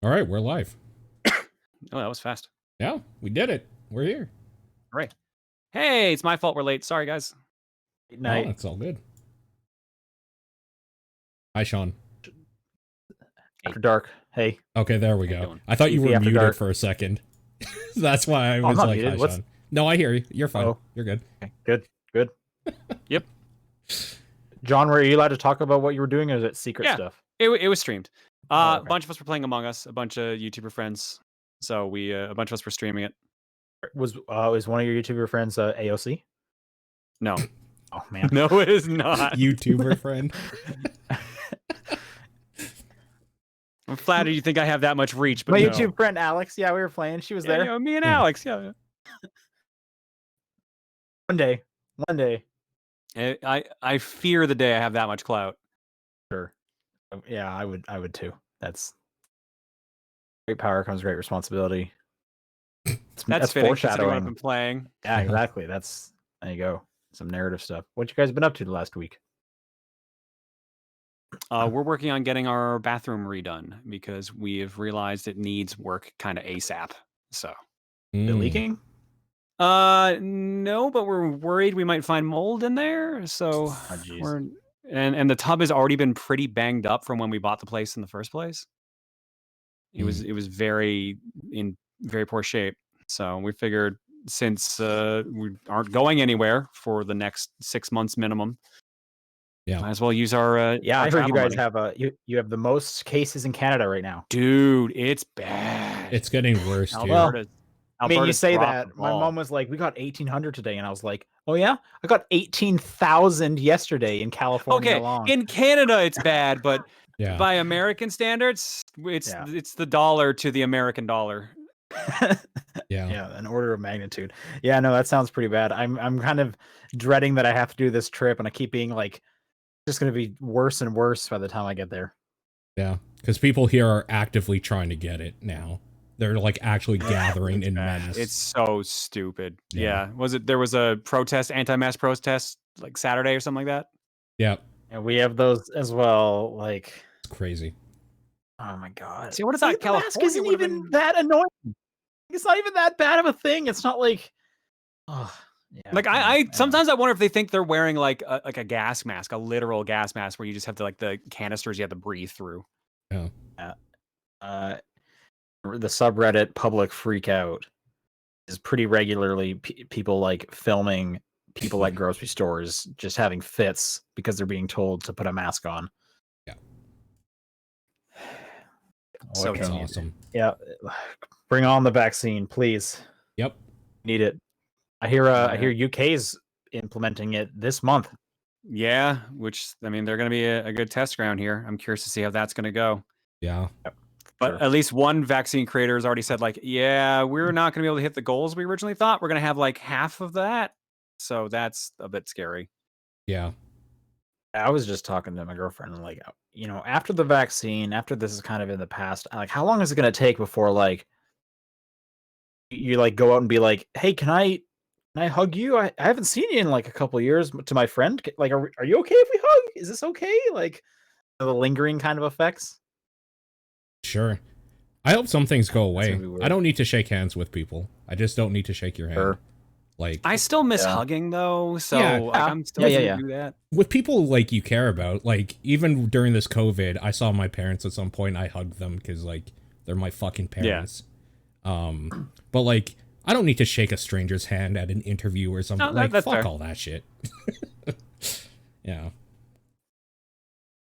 All right, we're live. Oh, that was fast. Yeah, we did it. We're here. Right. Hey, it's my fault we're late. Sorry, guys. Good No, night. it's all good. Hi, Sean. After dark. Hey. Okay, there we How you go. doing? I thought you Goofy were after muted dark. for a second. That's why I I'm was not like, muted. hi, What's- Sean. No, I hear you. You're fine. Oh. You're good. Okay. Good. Yep. John, were you allowed to talk about what you were doing, or is it secret Yeah. stuff? It was streamed. Oh, A okay. bunch of us were playing Among Us. A bunch of YouTuber friends. So we a bunch of us were streaming it. Was one of your YouTuber friends AOC? No. Oh man. No, it is not. YouTuber friend. I'm flattered you think I have that much reach, but My no. YouTube friend Alex. Yeah, we were playing. She was Yeah, there. you know, me and Alex. Yeah. One day. I fear the day I have that much clout. Sure. Yeah, I would too. That's great power comes great responsibility. That's fitting considering what I've been playing. Yeah, exactly. There you go. Some narrative stuff. What you guys been up to the last week? We're working on getting our bathroom redone because we have realized it needs work kind of ASAP. So, Is it leaking? no, but we're worried we might find mold in there. So jeez. and the tub has already been pretty banged up from when we bought the place in the first place. It was in very poor shape. So we figured since we aren't going anywhere for the next 6 months minimum, might as well use our Yeah, our I heard you travel guys money. have you have the most cases in Canada right now. Dude, it's bad. It's getting worse, dude. I mean, you say that. My mom was like, "We got 1,800 today," and I was like, "Oh yeah, I got 18,000 yesterday in California alone." In Canada, it's bad, but Yeah. by American standards, it's the dollar to the American dollar. Yeah. An order of magnitude. Yeah, no, that sounds pretty bad. I'm kind of dreading that I have to do this trip, and I keep being like, just going to be worse and worse by the time I get there. Yeah, because people here are actively trying to get it now. They're like actually gathering in mass. It's so stupid. Yeah. There was a protest, anti-mask protest, like Saturday or something like that? Yeah. And we have those as well. Like, it's crazy. Oh my god. See, what is that? California mask isn't even that annoying. It's not even that bad of a thing. It's not like, yeah. Like I sometimes I wonder if they think they're wearing like a gas mask, a literal gas mask, where you just have to like the canisters you have to breathe through. Yeah. The subreddit public freak out is pretty regularly people like filming people at grocery stores just having fits because they're being told to put a mask on. Yeah. So that's awesome. Yeah. Bring on the vaccine, please. Yep. Need it. I hear UK's implementing it this month. Yeah, which I mean they're going to be a good test ground here. I'm curious to see how that's going to go. Yeah. But at least one vaccine creator has already said like, yeah, we're not going to be able to hit the goals we originally thought. We're going to have like half of that. So that's a bit scary. Yeah. I was just talking to my girlfriend and like, after the vaccine, after this is kind of in the past, like how long is it going to take before like you like go out and be like, "Hey, can I hug you? I haven't seen you in like a couple of years." To my friend, like, are you okay if we hug? Is this okay? Like the lingering kind of effects. Sure. I hope some things go away. I don't need to shake hands with people. I just don't need to shake your hand. Sure. Like I still miss hugging though, so I'm still gonna do that. With people like you care about, like even during this COVID, I saw my parents at some point. I hugged them because like they're my fucking parents. But like I don't need to shake a stranger's hand at an interview or something. No, like that's fuck fair. all that shit. Yeah.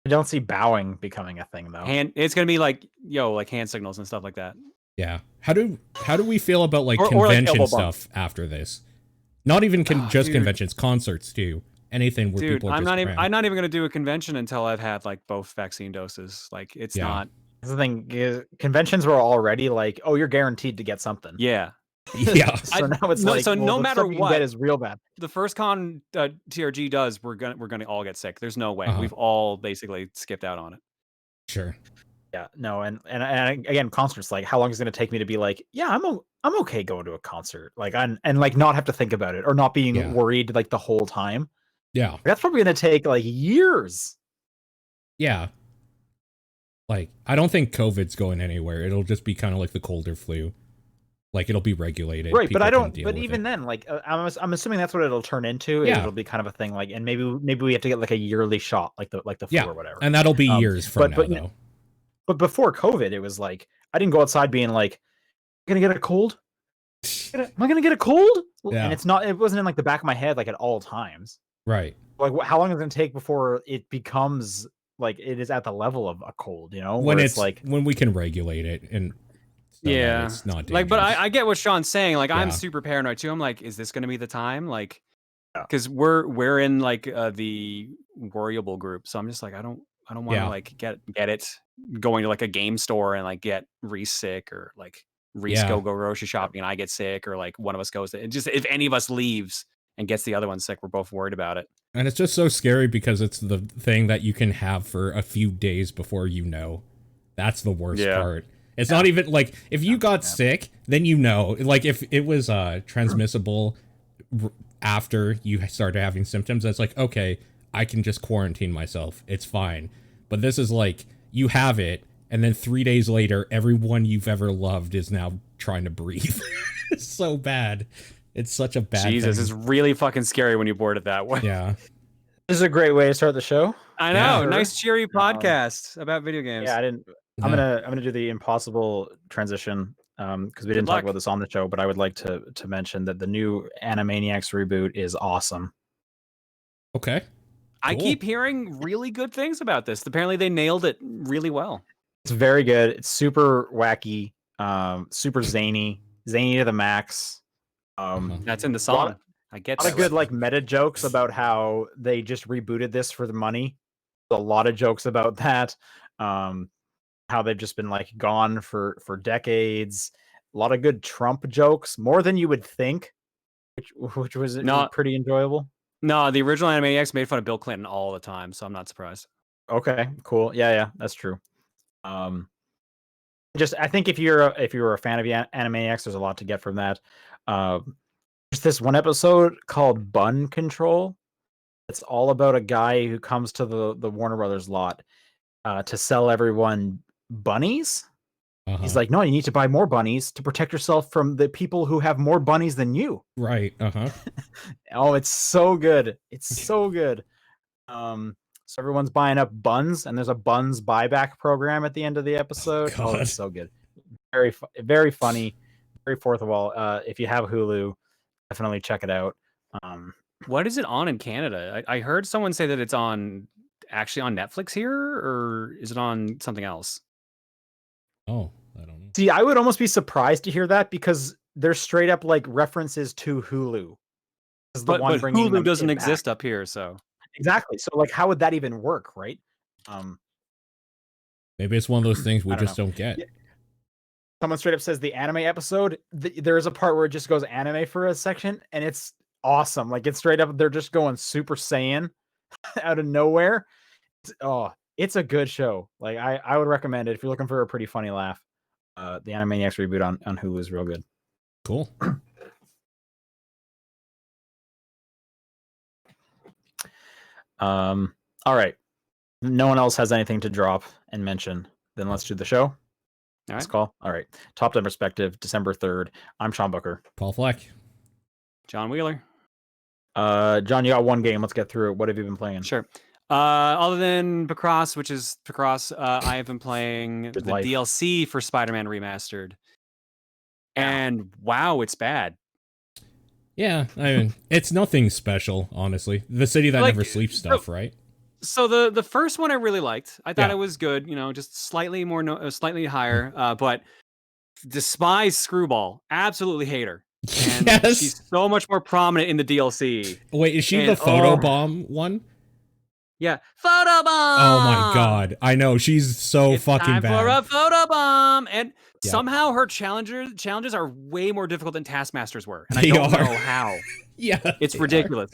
I don't see bowing becoming a thing though. It's gonna be like like hand signals and stuff like that. Yeah. How do we feel about like or convention like stuff after this? Not even just conventions, concerts too. Anything where people. I'm not even gonna do a convention until I've had like both vaccine doses. Like it's not. The thing is, conventions were already like, oh, you're guaranteed to get something. Yeah. Yeah. So now it's like, no matter what, that is real bad. The first con TRG does, we're gonna all get sick. There's no way. We've all basically skipped out on it. Sure. Yeah. No. And again, concerts. Like, how long is it gonna take me to be like, yeah, I'm okay going to a concert, like, and like not have to think about it or not being worried like the whole time. Yeah. That's probably gonna take like years. Yeah. Like, I don't think COVID's going anywhere. It'll just be kind of like the colder flu. Like, it'll be regulated. Right, but People I can don't. deal But with even it. then, like I'm assuming that's what it'll turn into. Yeah. It'll be kind of a thing, like, and maybe we have to get like a yearly shot, like the flu Yeah, or whatever. and that'll be years from now, but though. but before COVID, it was like I didn't go outside being like, "I'm gonna get a cold? Am I gonna get a cold?" Yeah. And it wasn't in like the back of my head like at all times. Right. Like, how long is it gonna take before it becomes like it is at the level of a cold? You know, When where it's like when we can regulate it and so that it's not dangerous. Like, but I get what Sean's saying. Like, I'm Yeah. super paranoid too. I'm like, is this going to be the time? Like, Yeah. because we're in like the worryable group, so I'm just like, I don't want to Yeah. like get it going to like a game store and like get Reese sick, or like Reese Yeah. go grocery shopping and I get sick, or like one of us goes. It just, if any of us leaves and gets the other one sick, we're both worried about it. And it's just so scary because it's the thing that you can have for a few days before you know. That's the worst part. It's not even like if you got sick, then you know. Like if it was transmissible after you started having symptoms, that's like, okay, I can just quarantine myself. It's fine. But this is like you have it, and then 3 days later, everyone you've ever loved is now trying to breathe. It's so bad. It's such a bad Jesus, thing. it's really fucking scary when you board it that way. Yeah. this is a great way to start the show. I know. Yeah. Nice cheery podcast about video games. Yeah, I didn't. I'm gonna do the impossible transition because we didn't talk about this on the show, but I would like to mention that the new Animaniacs reboot is awesome. Okay. I Cool. keep hearing really good things about this. Apparently, they nailed it really well. It's very good. It's super wacky, super zany to the max. That's in the song. I get a lot of good like meta jokes about how they just rebooted this for the money. A lot of jokes about that. How they've just been like gone for decades. A lot of good Trump jokes, more than you would think, which was pretty enjoyable. No, the original Animaniacs made fun of Bill Clinton all the time, so I'm not surprised. Okay, cool. Yeah, that's true. Just I think if you're a fan of Animaniacs, there's a lot to get from that. There's this one episode called Bun Control. It's all about a guy who comes to the Warner Brothers lot to sell everyone bunnies. He's like, no, you need to buy more bunnies to protect yourself from the people who have more bunnies than you. Right. Oh, it's so good. It's so good. So everyone's buying up buns, and there's a buns buyback program at the end of the episode. Oh, it's so good. Very funny. Very fourth wall. If you have Hulu, definitely check it out. What is it on in Canada? I heard someone say that it's actually on Netflix here, or is it on something else? Oh, I don't know. See, I would almost be surprised to hear that because there's straight up like references to Hulu. But Hulu doesn't exist up here, so exactly. So like, how would that even work, right? Maybe it's one of those things we just don't get. Yeah. Someone straight up says the anime episode. There is a part where it just goes anime for a section, and it's awesome. Like it's straight up, they're just going Super Saiyan out of nowhere. It's a good show. Like I would recommend it if you're looking for a pretty funny laugh. The Animaniacs reboot on Hulu is real good. Cool. All right. No one else has anything to drop and mention. Then let's do the show. Let's call. All right. Top Down Perspective, December 3rd. I'm Sean Booker. Paul Fleck. John Wheeler. John, you got one game. Let's get through it. What have you been playing? Sure. Other than Picross, which is Picross, I have been playing the DLC for Spider-Man Remastered. And wow, it's bad. Yeah, I mean, it's nothing special, honestly. The City That Never Sleeps stuff, right? So the first one I really liked. I thought it was good, just slightly more, slightly higher. But despise Screwball, absolutely hate her. And she's so much more prominent in the DLC. Wait, is she the photobomb one? Yeah, photobomb. Oh my god, I know she's so fucking bad. For a photobomb, and somehow her challenges are way more difficult than Taskmaster's were, and I don't know how. It's ridiculous.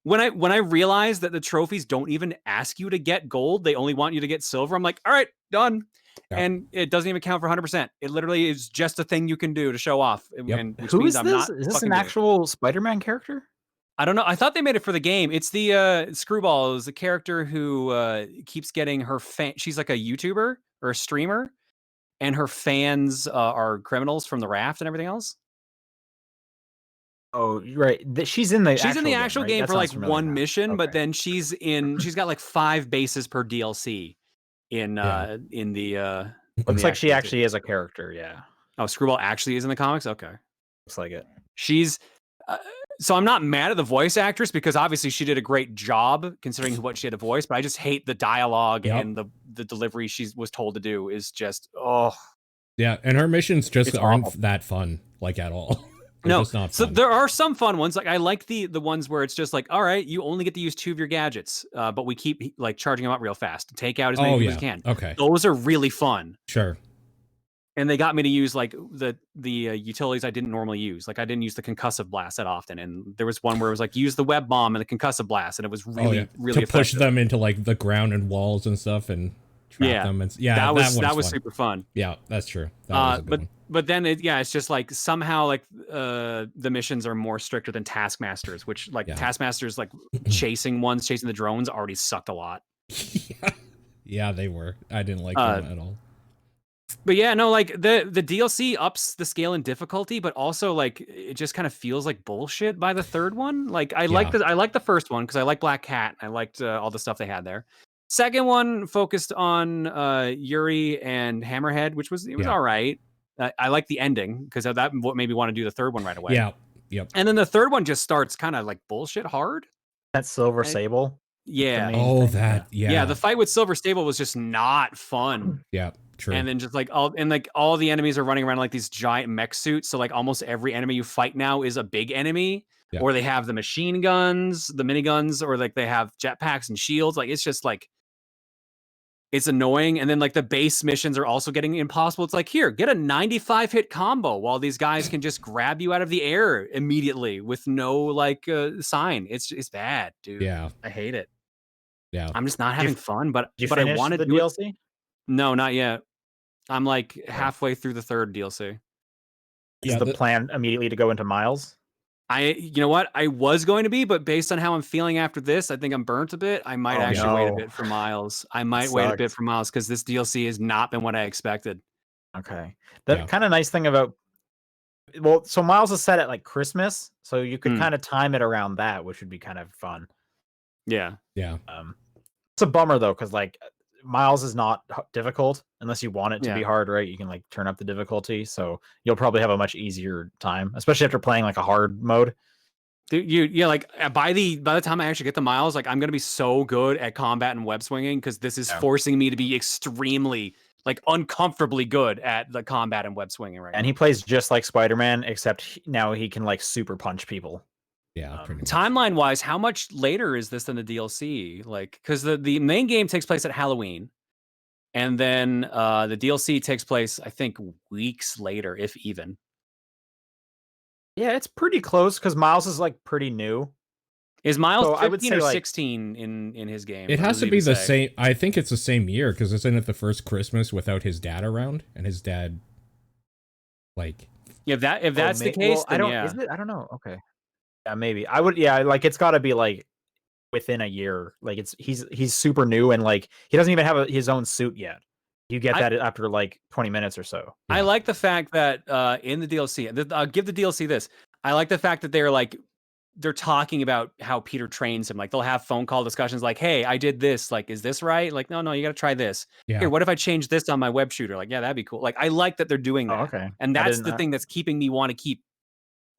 When I realized that the trophies don't even ask you to get gold, they only want you to get silver. I'm like, all right, done. And it doesn't even count for 100%. It literally is just a thing you can do to show off. And which Who means is I'm this? not Is this an actual Spider-Man character? I don't know. I thought they made it for the game. It's the Screwball is the character who keeps getting her she's like a YouTuber or a streamer, and her fans are criminals from the raft and everything else. Oh, right. She's in the actual game, game right? for like one now. mission, but then she's got like 5 bases per DLC in the Looks like she actually is a character. Yeah. Oh, Screwball actually is in the comics. Okay, looks like it. She's so I'm not mad at the voice actress because obviously she did a great job considering what she had to voice, but I just hate the dialogue and the delivery she was told to do is just yeah, and her missions just aren't awful. that fun like at all. No, just not so fun. there are some fun ones. Like I like the ones where it's just like, all right, you only get to use 2 of your gadgets, but we keep like charging them up real fast to take out as many people as you can. Okay, those are really fun. Sure. And they got me to use like the utilities I didn't normally use. Like I didn't use the concussive blast that often. And there was one where it was like use the web bomb and the concussive blast, and it was really really to push them into like the ground and walls and stuff and trap them. And that was super fun. Yeah, that's true. That was a good one. But then it's just like somehow like the missions are more stricter than Taskmasters, which like Taskmasters like chasing the drones already sucked a lot. Yeah, they were. I didn't like them at all. But yeah, no, like the DLC ups the scale and difficulty, but also like it just kind of feels like bullshit by the third one. Like I like the first one because I like Black Cat. I liked all the stuff they had there. Second one focused on Yuri and Hammerhead, which was all right. I like the ending because that what made me want to do the third one right away. Yeah, yep. And then the third one just starts kind of like bullshit hard. That Silver Sable. Yeah. Oh, that. Yeah. Yeah. The fight with Silver Sable was just not fun. Yeah. True. And then just like all the enemies are running around like these giant mech suits. So like almost every enemy you fight now is a big enemy, or they have the machine guns, the miniguns, or like they have jetpacks and shields. Like it's just like it's annoying. And then like the base missions are also getting impossible. It's like, here, get a 95 hit combo while these guys can just grab you out of the air immediately with no like sign. It's bad, dude. Yeah. I hate it. Yeah. I'm just not having fun, but I wanted the DLC. No, not yet. I'm like halfway through the third DLC. Is the plan immediately to go into Miles? You know what? I was going to be, but based on how I'm feeling after this, I think I'm burnt a bit. I might wait a bit for Miles. I might wait a bit for Miles because this DLC has not been what I expected. Okay. The kind of nice thing about so Miles is set at like Christmas, so you could kind of time it around that, which would be kind of fun. Yeah. Yeah. It's a bummer though, because like Miles is not difficult unless you want it to be hard, right? You can like turn up the difficulty, so you'll probably have a much easier time, especially after playing like a hard mode. Dude, like by the time I actually get the Miles, like I'm gonna be so good at combat and web swinging because this is forcing me to be extremely like uncomfortably good at the combat and web swinging right now. And he plays just like Spider-Man, except now he can like super punch people. Yeah. Timeline wise, how much later is this than the DLC? Like, because the main game takes place at Halloween, and then the DLC takes place, I think, weeks later, if even. Yeah, it's pretty close because Miles is like pretty new. Is Miles 15 or 16 in his game? It has to be the same. I think it's the same year because isn't it the first Christmas without his dad around, and his dad, like. If that's the case, then Is it? I don't know. Okay. Yeah, maybe I would. Yeah, like it's got to be like within a year. Like he's super new and like he doesn't even have his own suit yet. You get that after like 20 minutes or so. I like the fact that in the DLC, I'll give the DLC this. I like the fact that they're talking about how Peter trains him. Like they'll have phone call discussions like, hey, I did this. Like, is this right? Like, no, you got to try this. Yeah. Here, what if I change this on my web shooter? Like, yeah, that'd be cool. Like, I like that they're doing that. Oh, okay. And that's the thing that's keeping me want to keep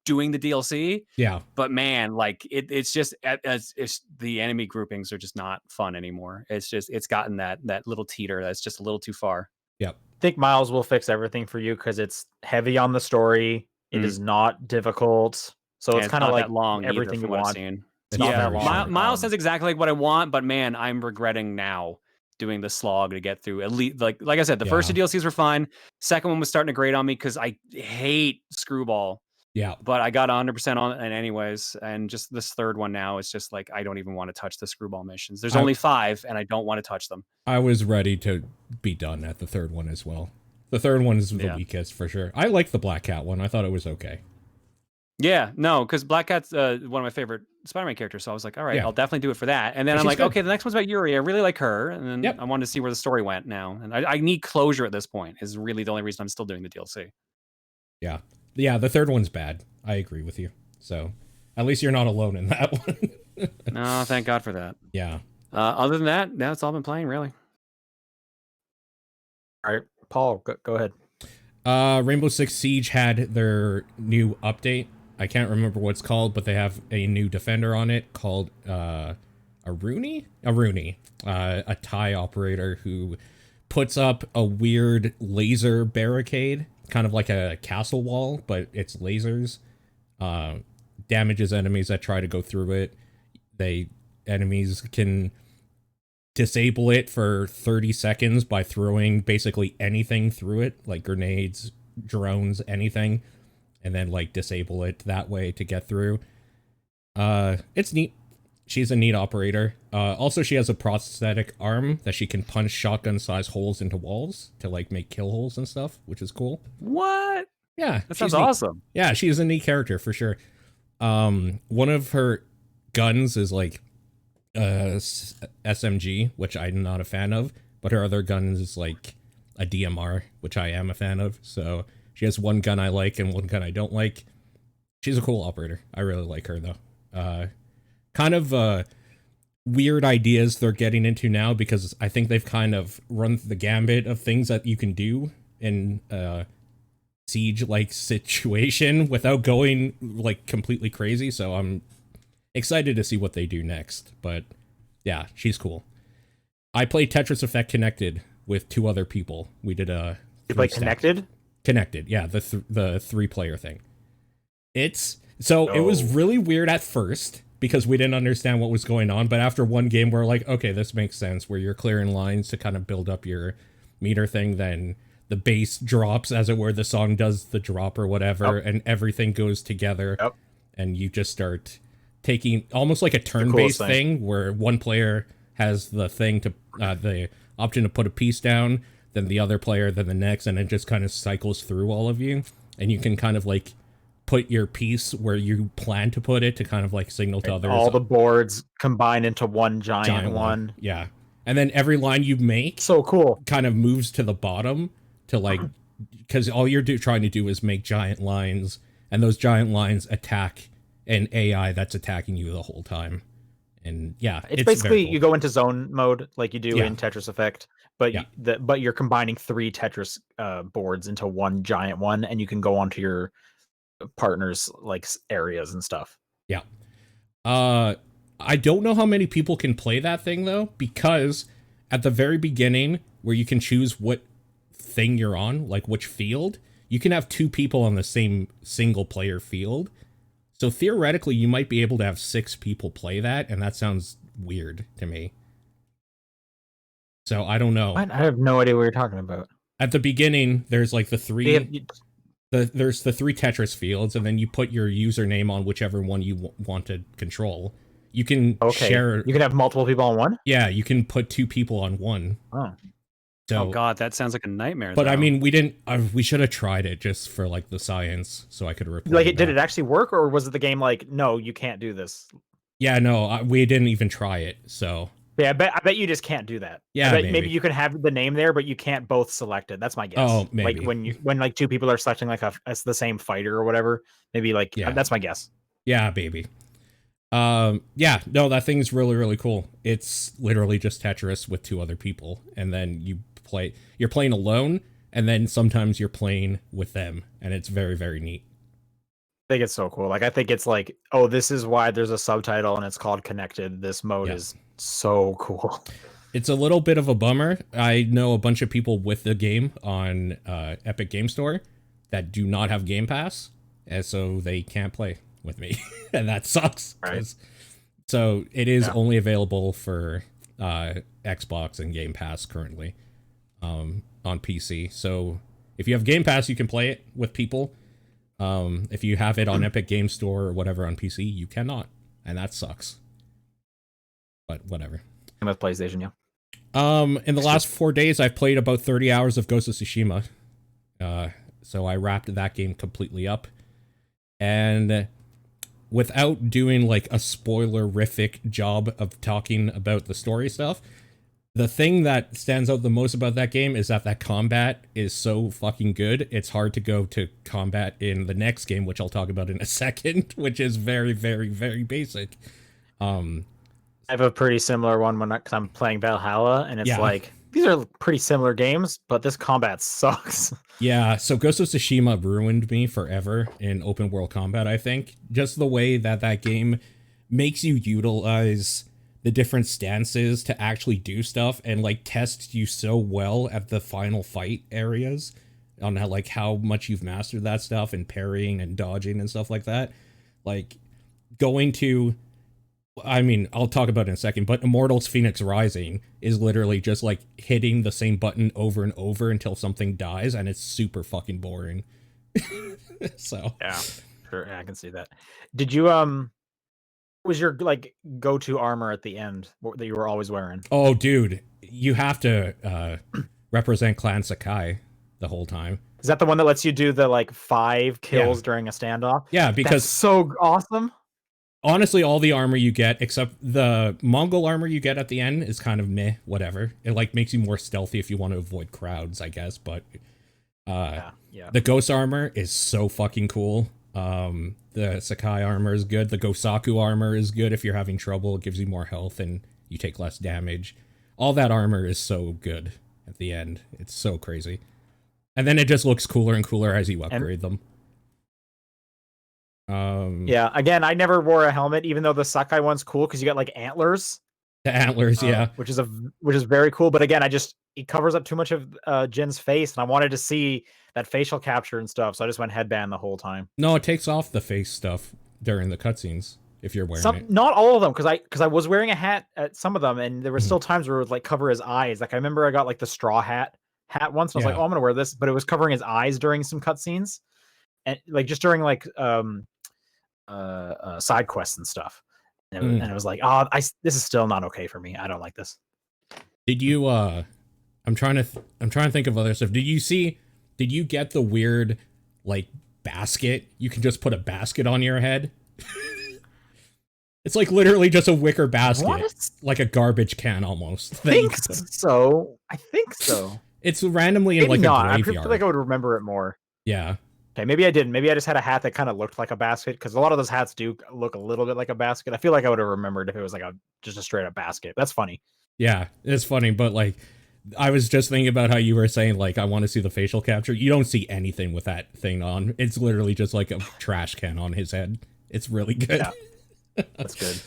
doing the DLC. Yeah. But man, like it's just it's the enemy groupings are just not fun anymore. It's gotten that little teeter that's just a little too far. Yep. I think Miles will fix everything for you because it's heavy on the story. It is not difficult. So it's kind of like long everything you want. It's not that long. Miles says exactly what I want, but man, I'm regretting now doing the slog to get through. At least, like I said, the first two DLCs were fine. Second one was starting to grate on me because I hate Screwball. Yeah. But I got 100% on it anyways. And just this third one now, it's just like, I don't even want to touch the Screwball missions. There's only 5 and I don't want to touch them. I was ready to be done at the third one as well. The third one is the weakest for sure. I like the Black Cat one. I thought it was okay. Yeah, no, because Black Cat's one of my favorite Spider-Man characters. So I was like, all right, Yeah. I'll definitely do it for that. And then And I'm she's like, good. okay, the next one's about Yuri. I really like her, and then Yep. I wanted to see where the story went now. And I need closure at this point. Is really the only reason I'm still doing the DLC. Yeah. Yeah, the third one's bad. I agree with you. So at least you're not alone in that one. No, thank God for that. Yeah. Other than that, that's all I've been playing, really. All right, Paul, go ahead. Rainbow Six Siege had their new update. I can't remember what it's called, but they have a new defender on it called Aruni, a TIE operator who puts up a weird laser barricade, kind of like a castle wall, but it's lasers. Damages enemies that try to go through it. Enemies can disable it for 30 seconds by throwing basically anything through it, like grenades, drones, anything, and then like disable it that way to get through. It's neat. She's a neat operator. Also, she has a prosthetic arm that she can punch shotgun-sized holes into walls to like make kill holes and stuff, which is cool. What? Yeah, That sounds neat. awesome. Yeah, she's a neat character for sure. One of her guns is like SMG, which I'm not a fan of, but her other gun is like a DMR, which I am a fan of. So she has one gun I like and one gun I don't like. She's a cool operator. I really like her though. Kind of weird ideas they're getting into now, because I think they've kind of run the gambit of things that you can do in siege-like situation without going like completely crazy. So I'm excited to see what they do next. But yeah, she's cool. I played Tetris Effect Connected with 2 other people. We did a You play Connected? Connected, yeah, the 3-player thing. It was really weird at first because we didn't understand what was going on, but after one game we're like, okay, this makes sense, where you're clearing lines to kind of build up your meter thing, then the bass drops, as it were, the song does the drop or whatever, and everything goes together, and you just start taking almost like a turn-based thing where one player has the thing to the option to put a piece down, then the other player, then the next, and it just kind of cycles through all of you, and you can kind of like put your piece where you plan to put it to kind of like signal to others. All the boards combine into one giant one. Yeah. And then every line you make so cool kind of moves to the bottom to like, because all you're trying to do is make giant lines, and those giant lines attack an AI that's attacking you the whole time. And yeah, it's basically cool. You go into zone mode like you do in Tetris Effect, but but you're combining 3 Tetris boards into one giant one, and you can go onto your partners like areas and stuff. Yeah. I don't know how many people can play that thing though, because at the very beginning where you can choose what thing you're on, like which field, you can have 2 people on the same single player field. So theoretically you might be able to have 6 people play that, and that sounds weird to me. So I don't know. I have no idea what you're talking about. At the beginning there's like the 3 there's the 3 Tetris fields, and then you put your username on whichever one you want to control. You can share. You can have multiple people on one? Yeah, you can put 2 people on one. Oh. So, God, that sounds like a nightmare. But though. I mean, we didn't. We should have tried it just for like the science, so I could report. Like, did it actually work, or was it the game like, no, you can't do this? Yeah, no, we didn't even try it. So. Yeah, I bet you just can't do that. Yeah, maybe you can have the name there, but you can't both select it. That's my guess. Oh, maybe. Like when like 2 people are selecting like the same fighter or whatever. Maybe like that's my guess. Yeah, baby. Yeah, no, that thing's really, really cool. It's literally just Tetris with 2 other people, and then you're playing alone, and then sometimes you're playing with them, and it's very, very neat. I think it's so cool. Like, I think it's like, oh, this is why there's a subtitle and it's called Connected. This mode is so cool. It's a little bit of a bummer. I know a bunch of people with the game on Epic Game Store that do not have Game Pass, and so they can't play with me, and that sucks. Right. So it is only available for Xbox and Game Pass currently on PC. So if you have Game Pass, you can play it with people. If you have it on Epic Game Store or whatever on PC, you cannot, and that sucks. But whatever. I'm with PlayStation, yeah. In the last 4 days, I've played about 30 hours of Ghost of Tsushima. So I wrapped that game completely up. And without doing like a spoilerific job of talking about the story stuff, the thing that stands out the most about that game is that combat is so fucking good. It's hard to go to combat in the next game, which I'll talk about in a second, which is very, very, very basic. I have a pretty similar one because I'm playing Valhalla, and it's Yeah. like, these are pretty similar games, but this combat sucks. Yeah, so Ghost of Tsushima ruined me forever in open world combat, I think. Just the way that game makes you utilize the different stances to actually do stuff and like test you so well at the final fight areas on how much you've mastered that stuff and parrying and dodging and stuff like that. Like going to, I mean, I'll talk about it in a second, but Immortals Fenyx Rising is literally just like hitting the same button over and over until something dies, and it's super fucking boring. So yeah, sure, yeah, I can see that. Did you was your like go-to armor at the end that you were always wearing? Oh, dude, you have to represent Clan Sakai the whole time. Is that the one that lets you do the like 5 kills during a standoff? Yeah, because that's so awesome. Honestly, all the armor you get, except the Mongol armor you get at the end, is kind of meh, whatever. It like makes you more stealthy if you want to avoid crowds, I guess. But the Ghost armor is so fucking cool. The Sakai armor is good. The Gosaku armor is good if you're having trouble. It gives you more health and you take less damage. All that armor is so good at the end. It's so crazy. And then it just looks cooler and cooler as you upgrade them. Yeah, again, I never wore a helmet, even though the Sakai one's cool because you got like antlers. The antlers, yeah, which is very cool. But again, it covers up too much of Jin's face, and I wanted to see that facial capture and stuff, so I just went headband the whole time. No, it takes off the face stuff during the cutscenes if you're wearing it. Not all of them, because I was wearing a hat at some of them, and there were still times where it would like cover his eyes. Like I remember I got like the straw hat once, and I was like, oh, I'm gonna wear this, but it was covering his eyes during some cutscenes, and like just during like side quests and stuff. And it was like, oh, this is still not okay for me. I don't like this. Did you I'm trying to think of other stuff. Did you get the weird like basket? You can just put a basket on your head. It's like literally just a wicker basket, like a garbage can almost. I think so. It's randomly maybe in like not. a graveyard. I feel like I would remember it more. Yeah. Okay, maybe I didn't. Maybe I just had a hat that kind of looked like a basket, because a lot of those hats do look a little bit like a basket. I feel like I would have remembered if it was like just a straight up basket. That's funny. Yeah, it's funny, but like I was just thinking about how you were saying like I want to see the facial capture. You don't see anything with that thing on. It's literally just like a trash can on his head. It's really good. Yeah. That's good.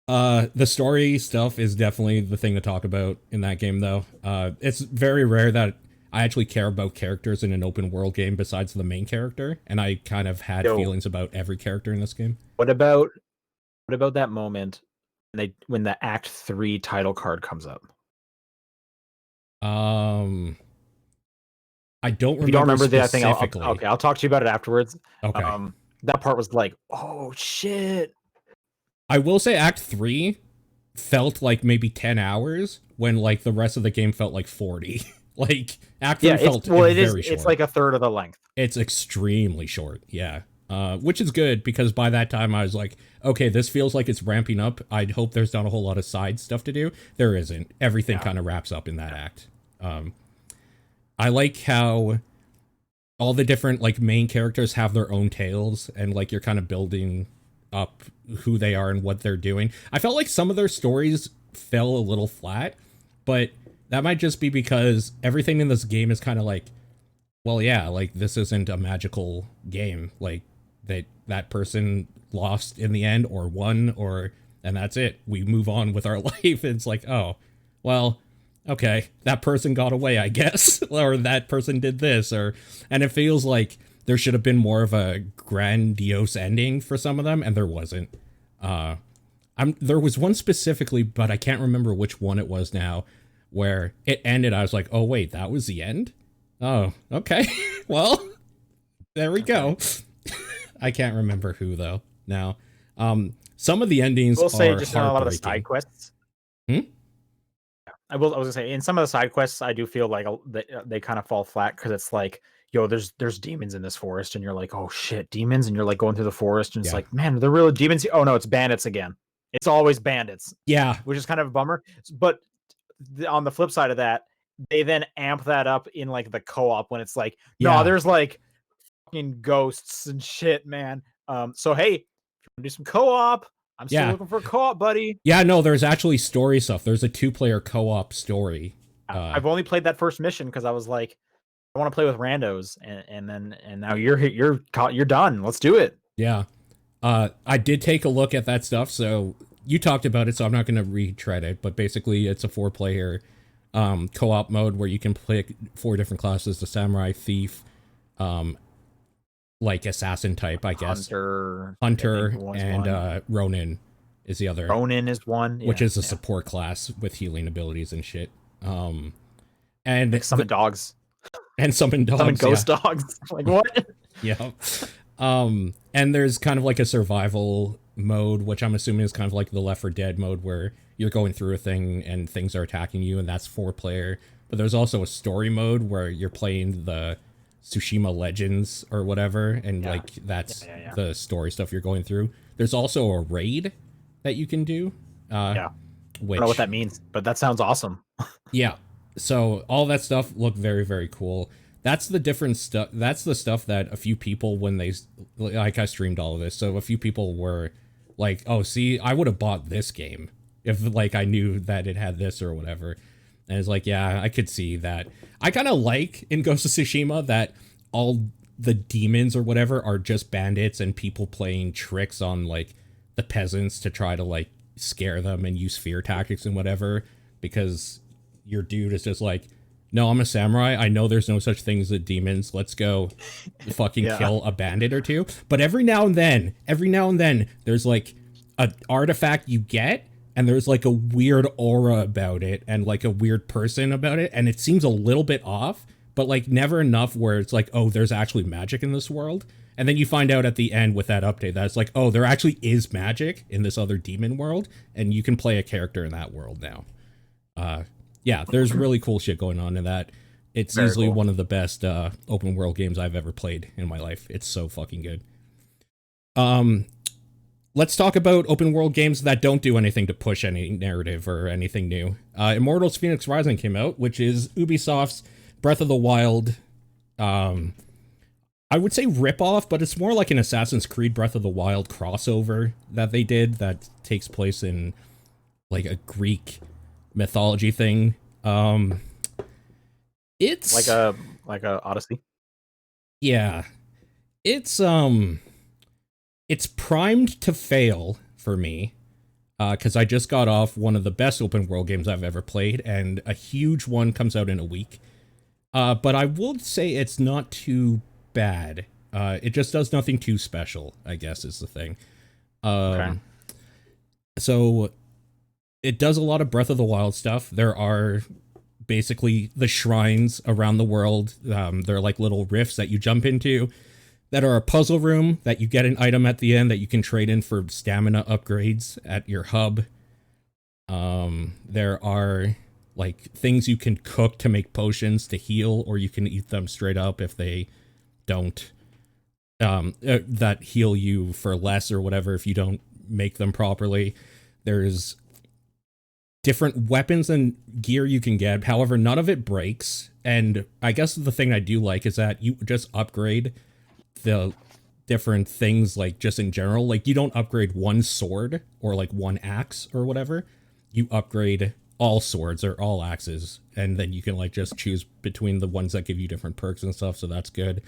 The story stuff is definitely the thing to talk about in that game, though. It's very rare that I actually care about characters in an open world game besides the main character, and I kind of had feelings about every character in this game. What about that moment when the Act 3 title card comes up? I don't remember. If you don't remember that thing, I'll talk to you about it afterwards. Okay. That part was like, oh shit. I will say Act 3 felt like maybe 10 hours when like the rest of the game felt like 40. Like Act 3 felt very short. It's like a third of the length. It's extremely short, yeah. Which is good because by that time I was like, okay, this feels like it's ramping up. I'd hope there's not a whole lot of side stuff to do. There isn't. Everything kind of wraps up in that act. I like how all the different like main characters have their own tales and like you're kind of building up who they are and what they're doing. I felt like some of their stories fell a little flat, but that might just be because everything in this game is kind of like, well, yeah, like this isn't a magical game. Like that person lost in the end or won and that's it. We move on with our life. It's like, oh, well, okay, that person got away, I guess, or that person did this, and it feels like there should have been more of a grandiose ending for some of them, and there wasn't. There was one specifically, but I can't remember which one it was now, where it ended. I was like, oh wait, that was the end? Oh, okay. Well, there we go. I can't remember who though now. Some of the endings we'll say are just on a lot of the side quests. I was gonna say in some of the side quests, I do feel like they kind of fall flat because it's like yo, there's demons in this forest, and you're like, oh shit, demons, and you're like going through the forest, and it's Yeah. like, man, they're really demons. Oh no, it's bandits again. It's always bandits, Yeah. which is kind of a bummer. But on the flip side of that, they then amp that up in like the co-op when it's like, no, Yeah. there's like fucking ghosts and shit, man. So hey, if you want to do some co-op, I'm still Yeah. looking for a co-op, buddy. Yeah, no, there's actually story stuff. There's a 2-player co-op story. I've only played that first mission because I was like, I want to play with randos, and now you're done. Let's do it. Yeah. I did take a look at that stuff, so you talked about it, so I'm not going to retread it, but basically it's a 4-player co-op mode where you can play 4 different classes, the samurai, thief, like assassin type, I guess. Hunter and Ronin is the other. Ronin is one. Which is a support class with healing abilities and shit. And like summon dogs. And summon dogs. Summon ghost dogs. Like what? Yeah. And there's kind of like a survival mode, which I'm assuming is kind of like the Left 4 Dead mode where you're going through a thing and things are attacking you, and that's 4-player. But there's also a story mode where you're playing the Tsushima Legends or whatever, and like that's the story stuff you're going through. There's also a raid that you can do. Which, I don't know what that means, but that sounds awesome. Yeah. So all that stuff looked very, very cool. That's the different stuff. That's the stuff that a few people, when they, like, I streamed all of this, so a few people were like, oh, see, I would have bought this game if, like, I knew that it had this or whatever. And it's like, yeah, I could see that. I kind of like in Ghost of Tsushima that all the demons or whatever are just bandits and people playing tricks on, like, the peasants to try to, like, scare them and use fear tactics and whatever, because your dude is just like, no, I'm a samurai. I know there's no such thing as demons. Let's go fucking kill a bandit or two. But every now and then, there's like an artifact you get, and there's like a weird aura about it and like a weird person about it. And it seems a little bit off, but like never enough where it's like, oh, there's actually magic in this world. And then you find out at the end with that update that it's like, oh, there actually is magic in this other demon world, and you can play a character in that world now. Yeah, there's really cool shit going on in that. It's easily one of the best open world games I've ever played in my life. It's so fucking good. Let's talk about open world games that don't do anything to push any narrative or anything new. Immortals Fenyx Rising came out, which is Ubisoft's Breath of the Wild, I would say ripoff, but it's more like an Assassin's Creed Breath of the Wild crossover that they did that takes place in like a Greek mythology thing. It's like a Odyssey. Yeah. It's primed to fail for me, because I just got off one of the best open world games I've ever played, and a huge one comes out in a week. But I will say it's not too bad. It just does nothing too special, I guess is the thing. Okay. So it does a lot of Breath of the Wild stuff. There are basically the shrines around the world. They're like little rifts that you jump into that are a puzzle room that you get an item at the end that you can trade in for stamina upgrades at your hub. There are like things you can cook to make potions to heal, or you can eat them straight up if they don't, that heal you for less or whatever if you don't make them properly. There's different weapons and gear you can get. However, none of it breaks. And I guess the thing I do like is that you just upgrade the different things, like just in general. Like you don't upgrade one sword or like one axe or whatever. You upgrade all swords or all axes, and then you can like just choose between the ones that give you different perks and stuff. So that's good.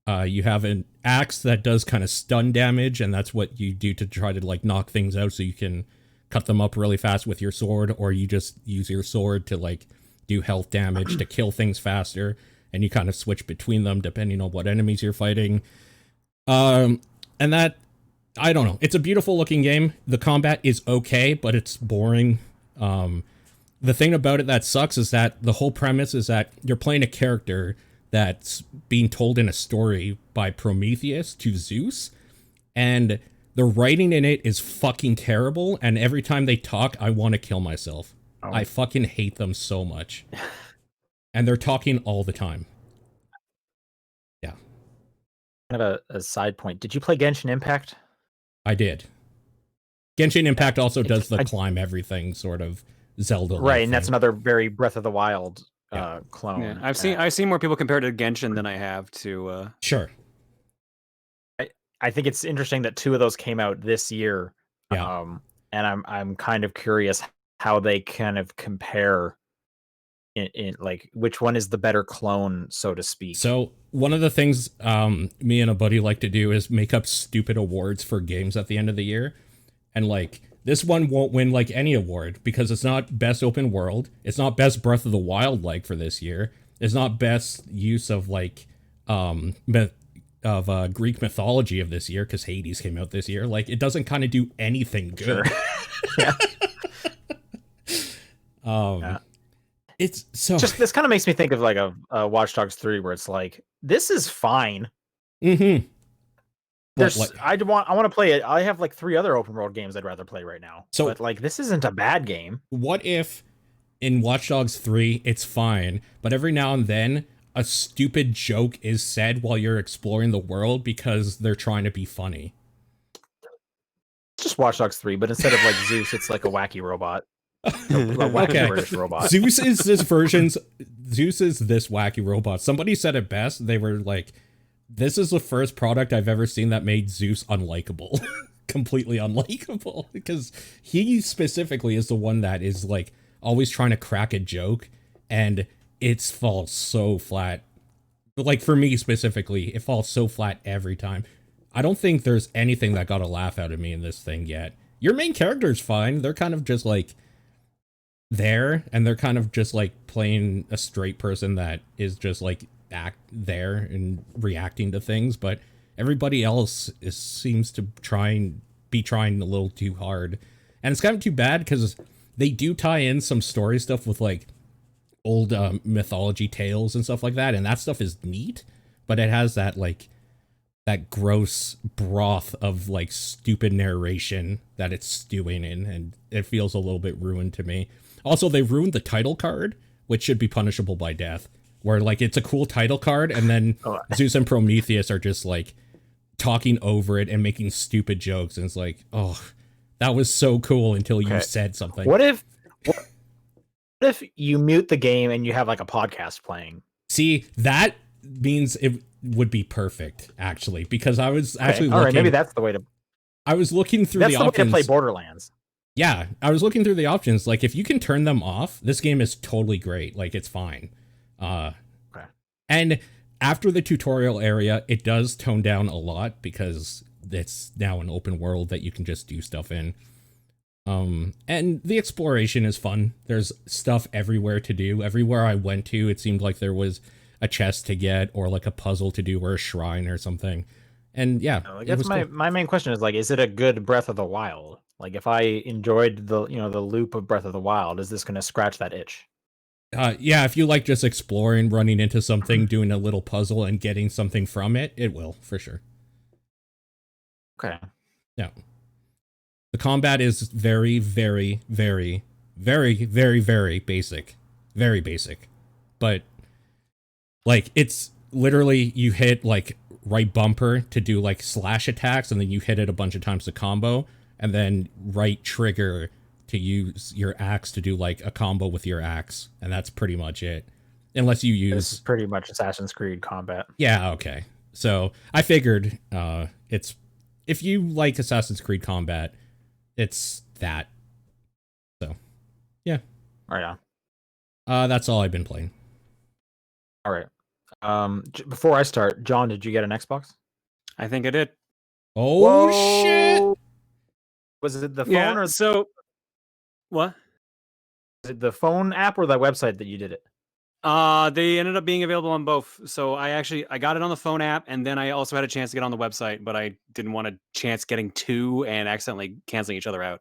You have an axe that does kind of stun damage, and that's what you do to try to like knock things out so you can cut them up really fast with your sword, or you just use your sword to like do health damage to kill things faster, and you kind of switch between them depending on what enemies you're fighting. And that, I don't know, it's a beautiful looking game. The combat is okay, but it's boring. The thing about it that sucks is that the whole premise is that you're playing a character that's being told in a story by Prometheus to Zeus, and the writing in it is fucking terrible, and every time they talk, I want to kill myself. Oh. I fucking hate them so much. And they're talking all the time. Yeah. Kind of a side point. Did you play Genshin Impact? I did. Genshin Impact also does the climb everything sort of Zelda, right? And that's thing. another very Breath of the Wild Yeah. clone. Yeah, I've seen more people compare to Genshin than I have to. Sure. I think it's interesting that 2 of those came out this year. Yeah. And I'm kind of curious how they kind of compare in like which one is the better clone, so to speak. So one of the things me and a buddy like to do is make up stupid awards for games at the end of the year. And like this one won't win like any award because it's not best open world. It's not best Breath of the Wild like for this year. It's not best use of like Greek mythology of this year because Hades came out this year. Like it doesn't kind of do anything good. Sure. Yeah. It's so just this kind of makes me think of like a Watch Dogs 3 where it's like this is fine. Mm-hmm. I want to play it. I have like 3 other open world games I'd rather play right now. So, but like this isn't a bad game. What if in Watch Dogs 3 it's fine, but every now and then a stupid joke is said while you're exploring the world because they're trying to be funny? It's just Watch Dogs 3, but instead of like Zeus, it's like a wacky robot. A wacky British robot. Zeus is this wacky robot. Somebody said it best. They were like, this is the first product I've ever seen that made Zeus unlikable. Completely unlikable. Because he specifically is the one that is like always trying to crack a joke and it falls so flat. Like for me specifically, it falls so flat every time. I don't think there's anything that got a laugh out of me in this thing yet. Your main character's fine. They're kind of just like there, and they're kind of just like playing a straight person that is just like act there and reacting to things, but everybody else seems to be trying a little too hard. And it's kind of too bad because they do tie in some story stuff with like old mythology tales and stuff like that, and that stuff is neat, but it has that like that gross broth of like stupid narration that it's stewing in, and it feels a little bit ruined to me. Also, they ruined the title card, which should be punishable by death, where like it's a cool title card and then Zeus and Prometheus are just like talking over it and making stupid jokes, and it's like, oh, that was so cool until you said something. What if you mute the game and you have like a podcast playing? See, that means it would be perfect, actually, because I was actually all right, maybe that's the way to. I was looking through the options. Way to play Borderlands. Yeah, I was looking through the options. Like, if you can turn them off, this game is totally great. Like, it's fine. And after the tutorial area, it does tone down a lot because it's now an open world that you can just do stuff in. And the exploration is fun. There's stuff everywhere to do. Everywhere I went to, it seemed like there was a chest to get or like a puzzle to do or a shrine or something. And yeah, I guess my main question is like, is it a good Breath of the Wild? Like, if I enjoyed the loop of Breath of the Wild, is this going to scratch that itch? Yeah, if you like just exploring, running into something, doing a little puzzle, and getting something from it, it will, for sure. Okay. Yeah. The combat is very, very, very, very, very, very basic. Very basic. But, like, it's literally you hit, like, right bumper to do, like, slash attacks, and then you hit it a bunch of times to combo, and then right trigger to use your axe to do like a combo with your axe, and that's pretty much it. Unless you use... This is pretty much Assassin's Creed combat. Yeah, okay. So I figured it's... If you like Assassin's Creed combat, it's that. So, yeah. Right on. That's all I've been playing. All right. Before I start, John, did you get an Xbox? I think I did. Oh, whoa. Shit! Was it the phone or... So... What? Is it the phone app or the website that you did it? They ended up being available on both. So I got it on the phone app, and then I also had a chance to get on the website, but I didn't want a chance getting two and accidentally canceling each other out.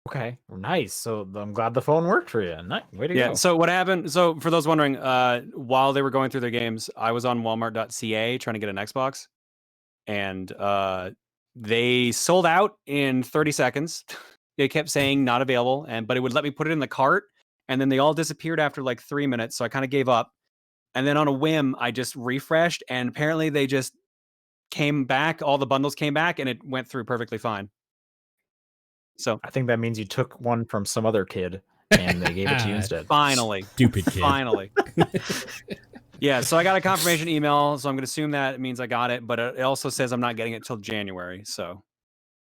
Okay, nice. So I'm glad the phone worked for you. Nice. Way to go. So what happened? So for those wondering, while they were going through their games, I was on Walmart.ca trying to get an Xbox, and they sold out in 30 seconds. They kept saying not available, but it would let me put it in the cart, and then they all disappeared after like 3 minutes. So I kind of gave up, and then on a whim, I just refreshed, and apparently they just came back. All the bundles came back, and it went through perfectly fine. So I think that means you took one from some other kid and they gave it to you instead. Finally, Stupid kid. Finally. Yeah, so I got a confirmation email, so I'm going to assume that it means I got it, but it also says I'm not getting it till January. So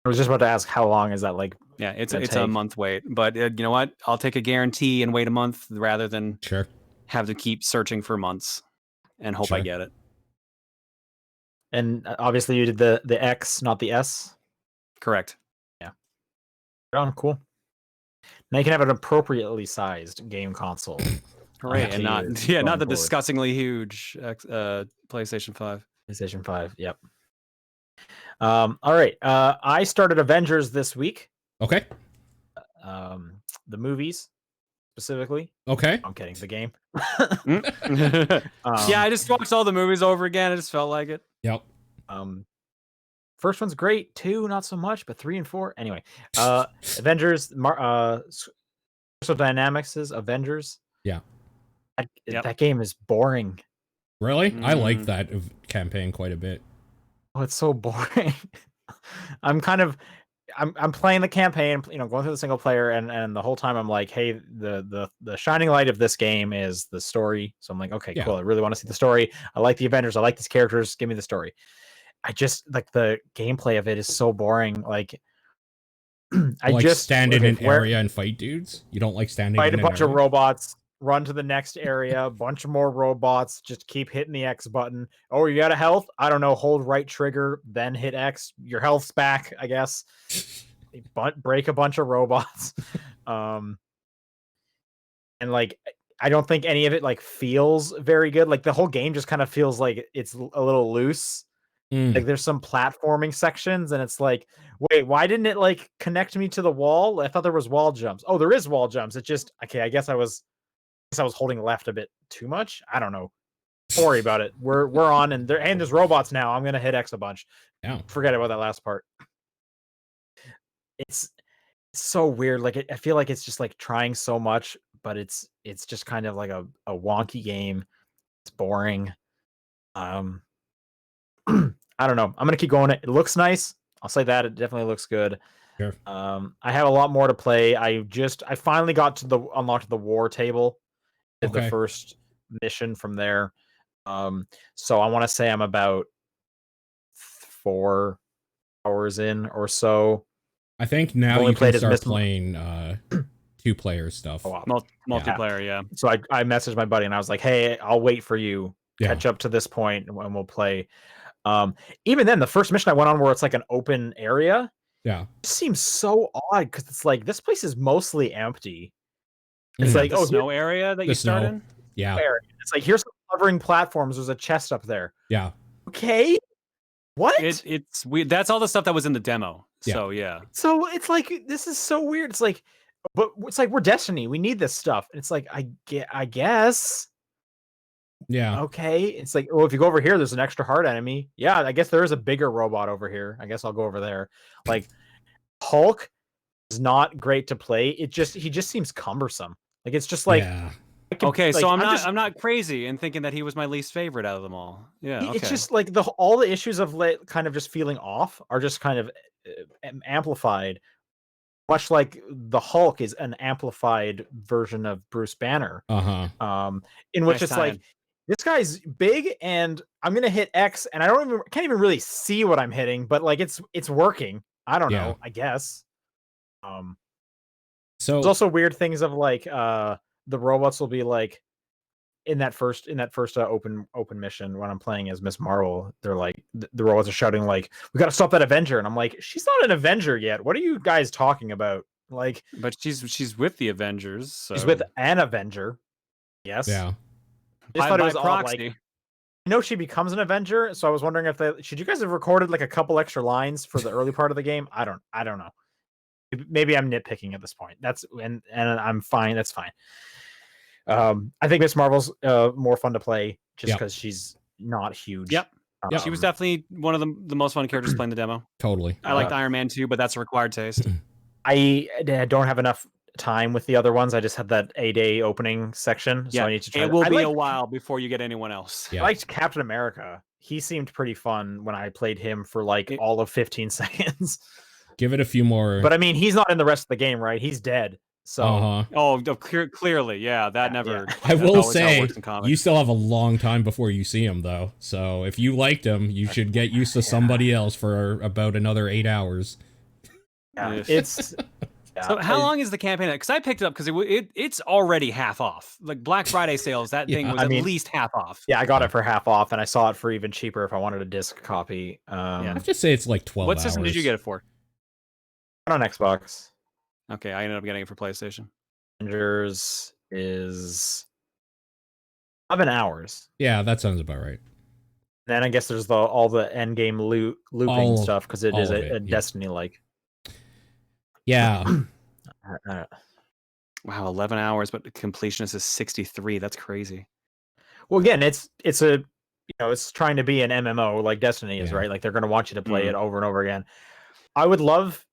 I was just about to ask, how long is that? Like, yeah, it's gonna a take? month wait. But you know what? I'll take a guarantee and wait a month rather than Sure. have to keep searching for months and hope I Sure. get it. And obviously you did the X, not the S. Correct. Yeah. Oh, cool. Now you can have an appropriately sized game console. Hooray, and not years not going the forward. disgustingly huge PlayStation 5. PlayStation 5, yep. All right. I started Avengers this week. Okay. The movies specifically. Okay. I'm kidding. The game. Yeah, I just watched all the movies over again. I just felt like it. Yep. First one's great. 2, not so much, but 3 and 4. Anyway, Avengers. Crystal Dynamics is Avengers. Yeah. That game is boring. Really? I like that campaign quite a bit. Oh, it's so boring. I'm playing the campaign, going through the single player, and the whole time I'm like, hey, the shining light of this game is the story. So I'm like, okay, cool. I really want to see the story. I like the Avengers. I like these characters. Give me the story. I just like the gameplay of it is so boring. Like, I just stand in an area and fight dudes. You don't like standing fight in a an bunch area? of robots, run to the next area, a bunch of more robots, just keep hitting the X button. Oh, you got a health? I don't know. Hold right trigger, then hit X. Your health's back, I guess. Break a bunch of robots. And like, I don't think any of it like feels very good. Like the whole game just kind of feels like it's a little loose. Like there's some platforming sections and it's like, wait, why didn't it like connect me to the wall? I thought there was wall jumps. Oh, there is wall jumps. It just, okay, I guess I was holding left a bit too much. I don't know. Don't worry about it. We're on and there's robots now. I'm gonna hit X a bunch. Yeah. Forget about that last part. It's so weird. Like I feel like it's just like trying so much, but it's just kind of like a wonky game. It's boring. I don't know. I'm gonna keep going. It looks nice. I'll say that. It definitely looks good. Sure. I have a lot more to play. I finally got to unlocked the war table. Did the first mission from there. So I want to say I'm about 4 hours in or so. I think now you can start playing 2-player stuff. Oh, wow. Multiplayer, yeah. So I messaged my buddy and I was like, hey, I'll wait for you. Catch up to this point and we'll play. Even then, the first mission I went on where it's like an open area, it seems so odd because it's like this place is mostly empty. It's like the snow area that you start in. Yeah, it's like here's some hovering platforms. There's a chest up there. Yeah. Okay. What? It's weird. That's all the stuff that was in the demo. So yeah. So it's like this is so weird. It's like, but it's like we're Destiny. We need this stuff. And it's like I guess. Yeah. Okay. It's like, well, if you go over here, there's an extra hard enemy. Yeah, I guess there is a bigger robot over here. I guess I'll go over there. Like Hulk is not great to play. He just seems cumbersome. Like it's just like okay, so I'm not crazy in thinking that he was my least favorite out of them all. Yeah. Okay. It's just like all the issues of kind of just feeling off are just kind of amplified. Much like the Hulk is an amplified version of Bruce Banner. In which it's like, this guy's big and I'm gonna hit X and I can't even really see what I'm hitting, but like it's working. I don't know, I guess. So there's also weird things of like the robots will be like in that first open mission when I'm playing as Miss Marvel, they're like the robots are shouting like, we gotta stop that Avenger, and I'm like, she's not an Avenger yet. What are you guys talking about? Like, but she's with the Avengers. So. She's with an Avenger. Yes. Yeah. I just thought it was proxy. Like, I know she becomes an Avenger, so I was wondering if should you guys have recorded like a couple extra lines for the early part of the game? I don't know. Maybe I'm nitpicking at this point. That's and I'm fine. That's fine. I think Miss Marvel's more fun to play just because she's not huge. Yep. She was definitely one of the most fun characters playing the demo. Totally. I liked Iron Man too, but that's a required taste. I don't have enough time with the other ones. I just had that 8-day opening section, so I need to try. It will be a while before you get anyone else. I liked Captain America. He seemed pretty fun when I played him for all of 15 seconds. Give it a few more. But I mean, he's not in the rest of the game, right? He's dead. So clearly, yeah, that never. I will say, you still have a long time before you see him, though. So if you liked him, you should get used to somebody else for about another 8 hours. Yeah, it's. So how long is the campaign? Because I picked it up because it's already half off. Like Black Friday sales, that thing was at least half off. Yeah, I got it for half off, and I saw it for even cheaper if I wanted a disc copy. I'd just say it's like 12 What hours. system did you get it for? On Xbox. Okay, I ended up getting it for PlayStation. Avengers is 11 hours. Yeah, that sounds about right. Then I guess there's all the end game looping stuff because it is a Destiny-like. Yeah. Wow, 11 hours, but the completionist is 63. That's crazy. Well, again, it's it's trying to be an MMO like Destiny is, right? Like they're going to want you to play it over and over again. I would love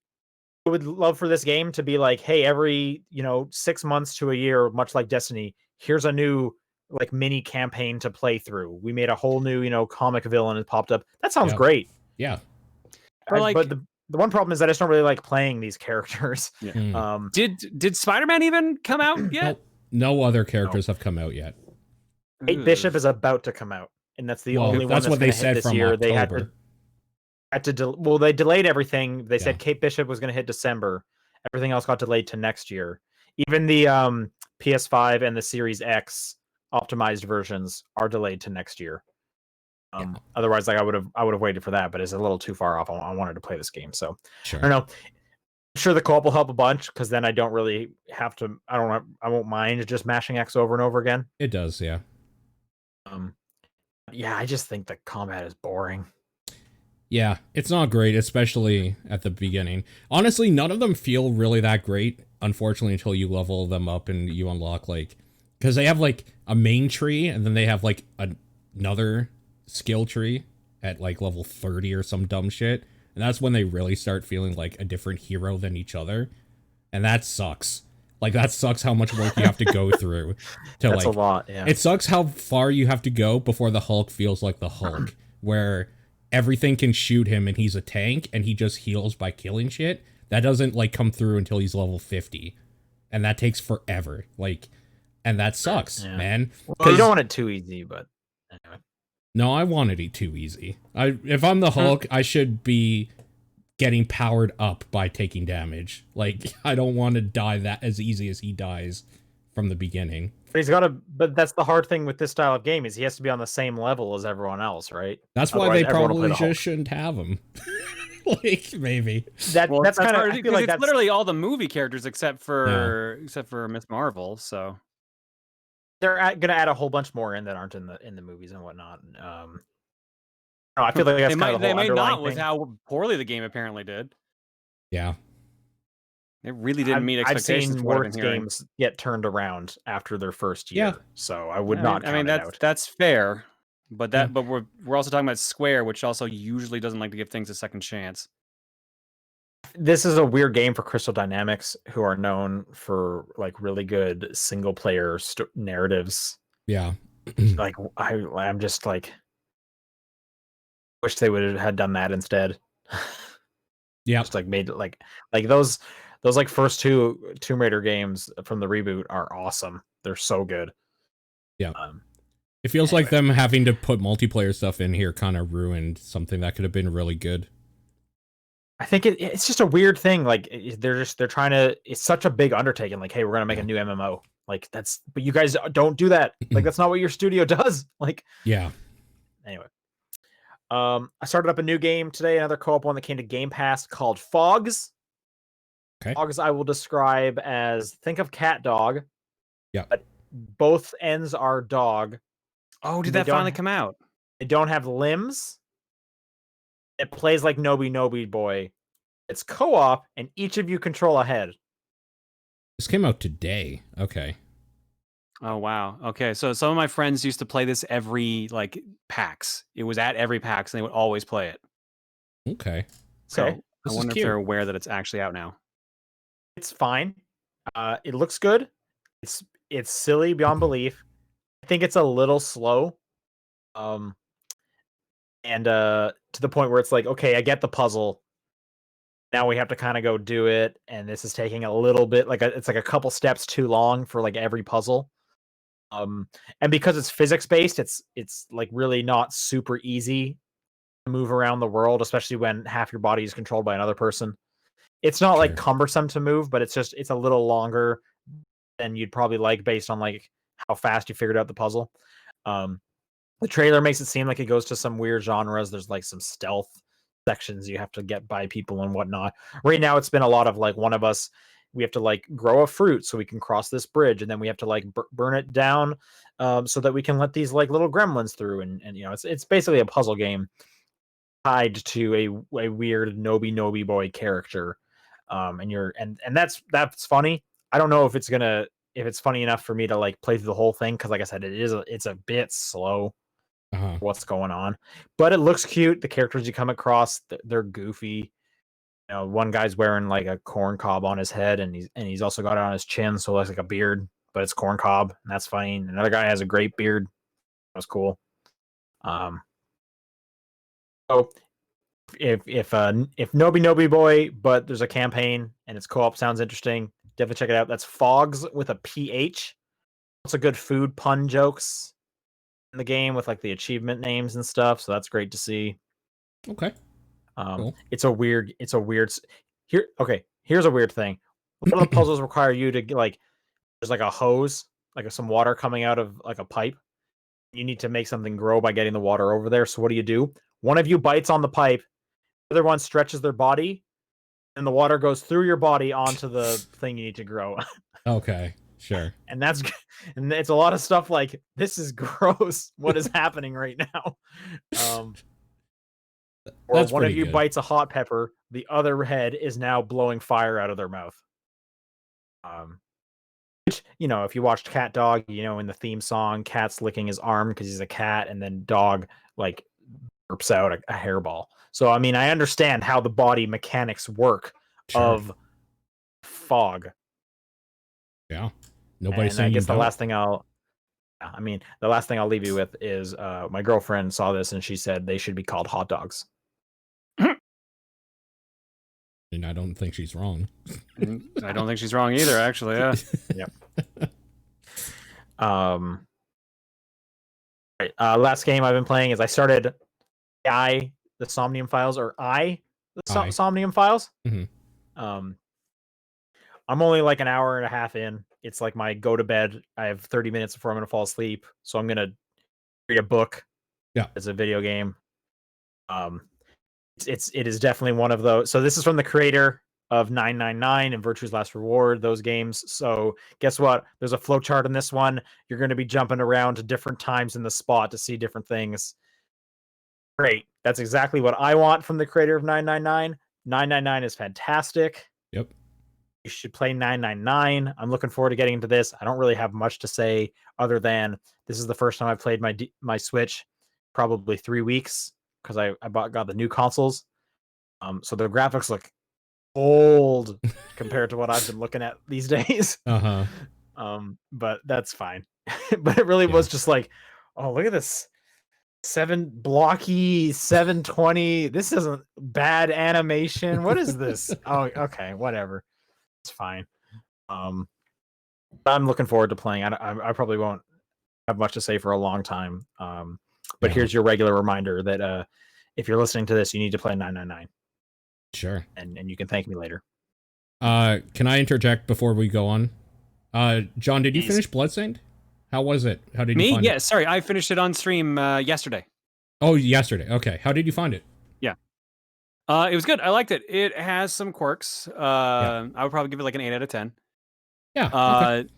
for this game to be like, hey, every 6 months to a year, much like Destiny, here's a new like mini campaign to play through. We made a whole new comic villain that popped up. That sounds great. Yeah. But the one problem is I just don't really like playing these characters. Yeah. Did Spider-Man even come out yet? No other characters have come out yet. Kate Bishop is about to come out, and that's the only one that's what they said this from year. October. They delayed everything. They said Kate Bishop was going to hit December. Everything else got delayed to next year. Even the PS5 and the Series X optimized versions are delayed to next year. Otherwise, like I would have waited for that, but it's a little too far off. I wanted to play this game, so sure. I don't know. I'm sure the co-op will help a bunch because then I don't really have to. I won't mind just mashing X over and over again. It does, yeah. Yeah, I just think the combat is boring. Yeah, it's not great, especially at the beginning. Honestly, none of them feel really that great, unfortunately, until you level them up and you unlock because they have like a main tree and then they have like another skill tree at like level 30 or some dumb shit, and that's when they really start feeling like a different hero than each other, and that sucks. Like that sucks how much work you have to go through to that's a lot. Yeah, it sucks how far you have to go before the Hulk feels like the Hulk, where everything can shoot him and he's a tank and he just heals by killing shit. That doesn't like come through until he's level 50, and that takes forever. And that sucks, man. Well, you don't want it too easy, but anyway. No, I wanted it too easy. If I'm the Hulk, I should be getting powered up by taking damage. Like, I don't want to die that as easy as he dies from the beginning. But that's the hard thing with this style of game is he has to be on the same level as everyone else, right? That's why they probably just shouldn't have him. Like, maybe. That's kind of because it's literally all the movie characters except for Miss Marvel, so they're gonna add a whole bunch more in that aren't in the movies and whatnot. I feel like that's kind of the whole underlying not thing. with how poorly the game apparently did. Yeah, it really didn't meet expectations. I've seen worse games get turned around after their first year, so I would not. I mean, that's fair, but we're also talking about Square, which also usually doesn't like to give things a second chance. This is a weird game for Crystal Dynamics, who are known for like really good single player narratives. Yeah, like I'm just like, wish they would have had done that instead. Yeah, just like made it like those like first two Tomb Raider games from the reboot are awesome. They're so good. Yeah, it feels like them having to put multiplayer stuff in here kind of ruined something that could have been really good. I think it's just a weird thing. Like they're trying to. It's such a big undertaking. Like, hey, we're gonna make a new MMO. Like but you guys don't do that. Like that's not what your studio does. Like, yeah. Anyway, I started up a new game today. Another co-op one that came to Game Pass called Phogs. Okay. Phogs I will describe as, think of cat dog. Yeah. But both ends are dog. Oh, did that finally come out? They don't have limbs. It plays like Nobi Nobi Boy. It's co-op, and each of you control a head. This came out today. Okay. Oh, wow. Okay, so some of my friends used to play this every, like, PAX. It was at every PAX, and they would always play it. Okay. So I wonder if they're aware that it's actually out now. It's fine. It looks good. It's silly beyond belief. I think it's a little slow. And to the point where it's like, okay, I get the puzzle. Now we have to kind of go do it, and this is taking a little bit it's like a couple steps too long for like every puzzle. And because it's physics based, it's like really not super easy to move around the world, especially when half your body is controlled by another person. It's not like cumbersome to move, but it's a little longer than you'd probably like based on like how fast you figured out the puzzle. The trailer makes it seem like it goes to some weird genres. There's like some stealth sections you have to get by people and whatnot. Right now, it's been a lot of like one of us, we have to like grow a fruit so we can cross this bridge, and then we have to like burn it down so that we can let these like little gremlins through. And you know, it's basically a puzzle game tied to a weird Nobi boy character. And that's funny. I don't know if it's funny enough for me to like play through the whole thing, because like I said, it's a bit slow. What's going on, but it looks cute. The characters you come across, they're goofy. You know, one guy's wearing like a corn cob on his head, and he's also got it on his chin, so it looks like a beard, but it's corn cob, and that's funny. Another guy has a great beard. That was cool. So if Nobi Boy, but there's a campaign and it's co-op, sounds interesting. Definitely check it out. That's Phogs with a PH. Lots of good food pun jokes in the game with like the achievement names and stuff, so that's great to see. Okay. Cool. It's a weird here. Okay, here's a weird thing. A lot of the puzzles require you to like, there's like a hose, like some water coming out of like a pipe. You need to make something grow by getting the water over there. So what do? One of you bites on the pipe, the other one stretches their body, and the water goes through your body onto the thing you need to grow. Okay, sure. And it's a lot of stuff like, this is gross. What is happening right now? Or That's one of pretty you good. bites a hot pepper, the other head is now blowing fire out of their mouth. Which, you know, if you watched Cat Dog, you know, in the theme song, Cat's licking his arm because he's a cat, and then Dog like burps out a hairball. So I mean, I understand how the body mechanics work of Fog. Yeah. Nobody's And saying I guess you don't. the last thing I'll leave you with is my girlfriend saw this and she said they should be called hot dogs. And I don't think she's wrong. I don't think she's wrong either, actually. Yeah. Yep. Right. Last game I've been playing is I started the Somnium Files, or the Somnium Files. Mm-hmm. I'm only like an hour and a half in. It's like my go to bed. I have 30 minutes before I'm gonna fall asleep, so I'm gonna read a book. Yeah, it's a video game. It is definitely one of those. So this is from the creator of 999 and Virtue's Last Reward, those games. So guess what? There's a flowchart in this one. You're going to be jumping around to different times in the spot to see different things. Great. That's exactly what I want from the creator of 999. 999 is fantastic. Yep. You should play 999. I'm looking forward to getting into this. I don't really have much to say other than this is the first time I've played my Switch, probably 3 weeks, because I got the new consoles. So the graphics look old compared to what I've been looking at these days. But that's fine. But it really was just like, oh, look at this 720. This isn't bad animation. What is this? Oh, okay, whatever. It's fine. I'm looking forward to playing. I probably won't have much to say for a long time. But here's your regular reminder that if you're listening to this, you need to play 999. Sure. And you can thank me later. Can I interject before we go on? John, did you finish Bloodstained? How was it? How did you find it? Yeah, sorry, I finished it on stream yesterday. Oh, yesterday. Okay. How did you find it? Yeah. It was good. I liked it. It has some quirks. I would probably give it like an 8 out of 10. Yeah. Okay.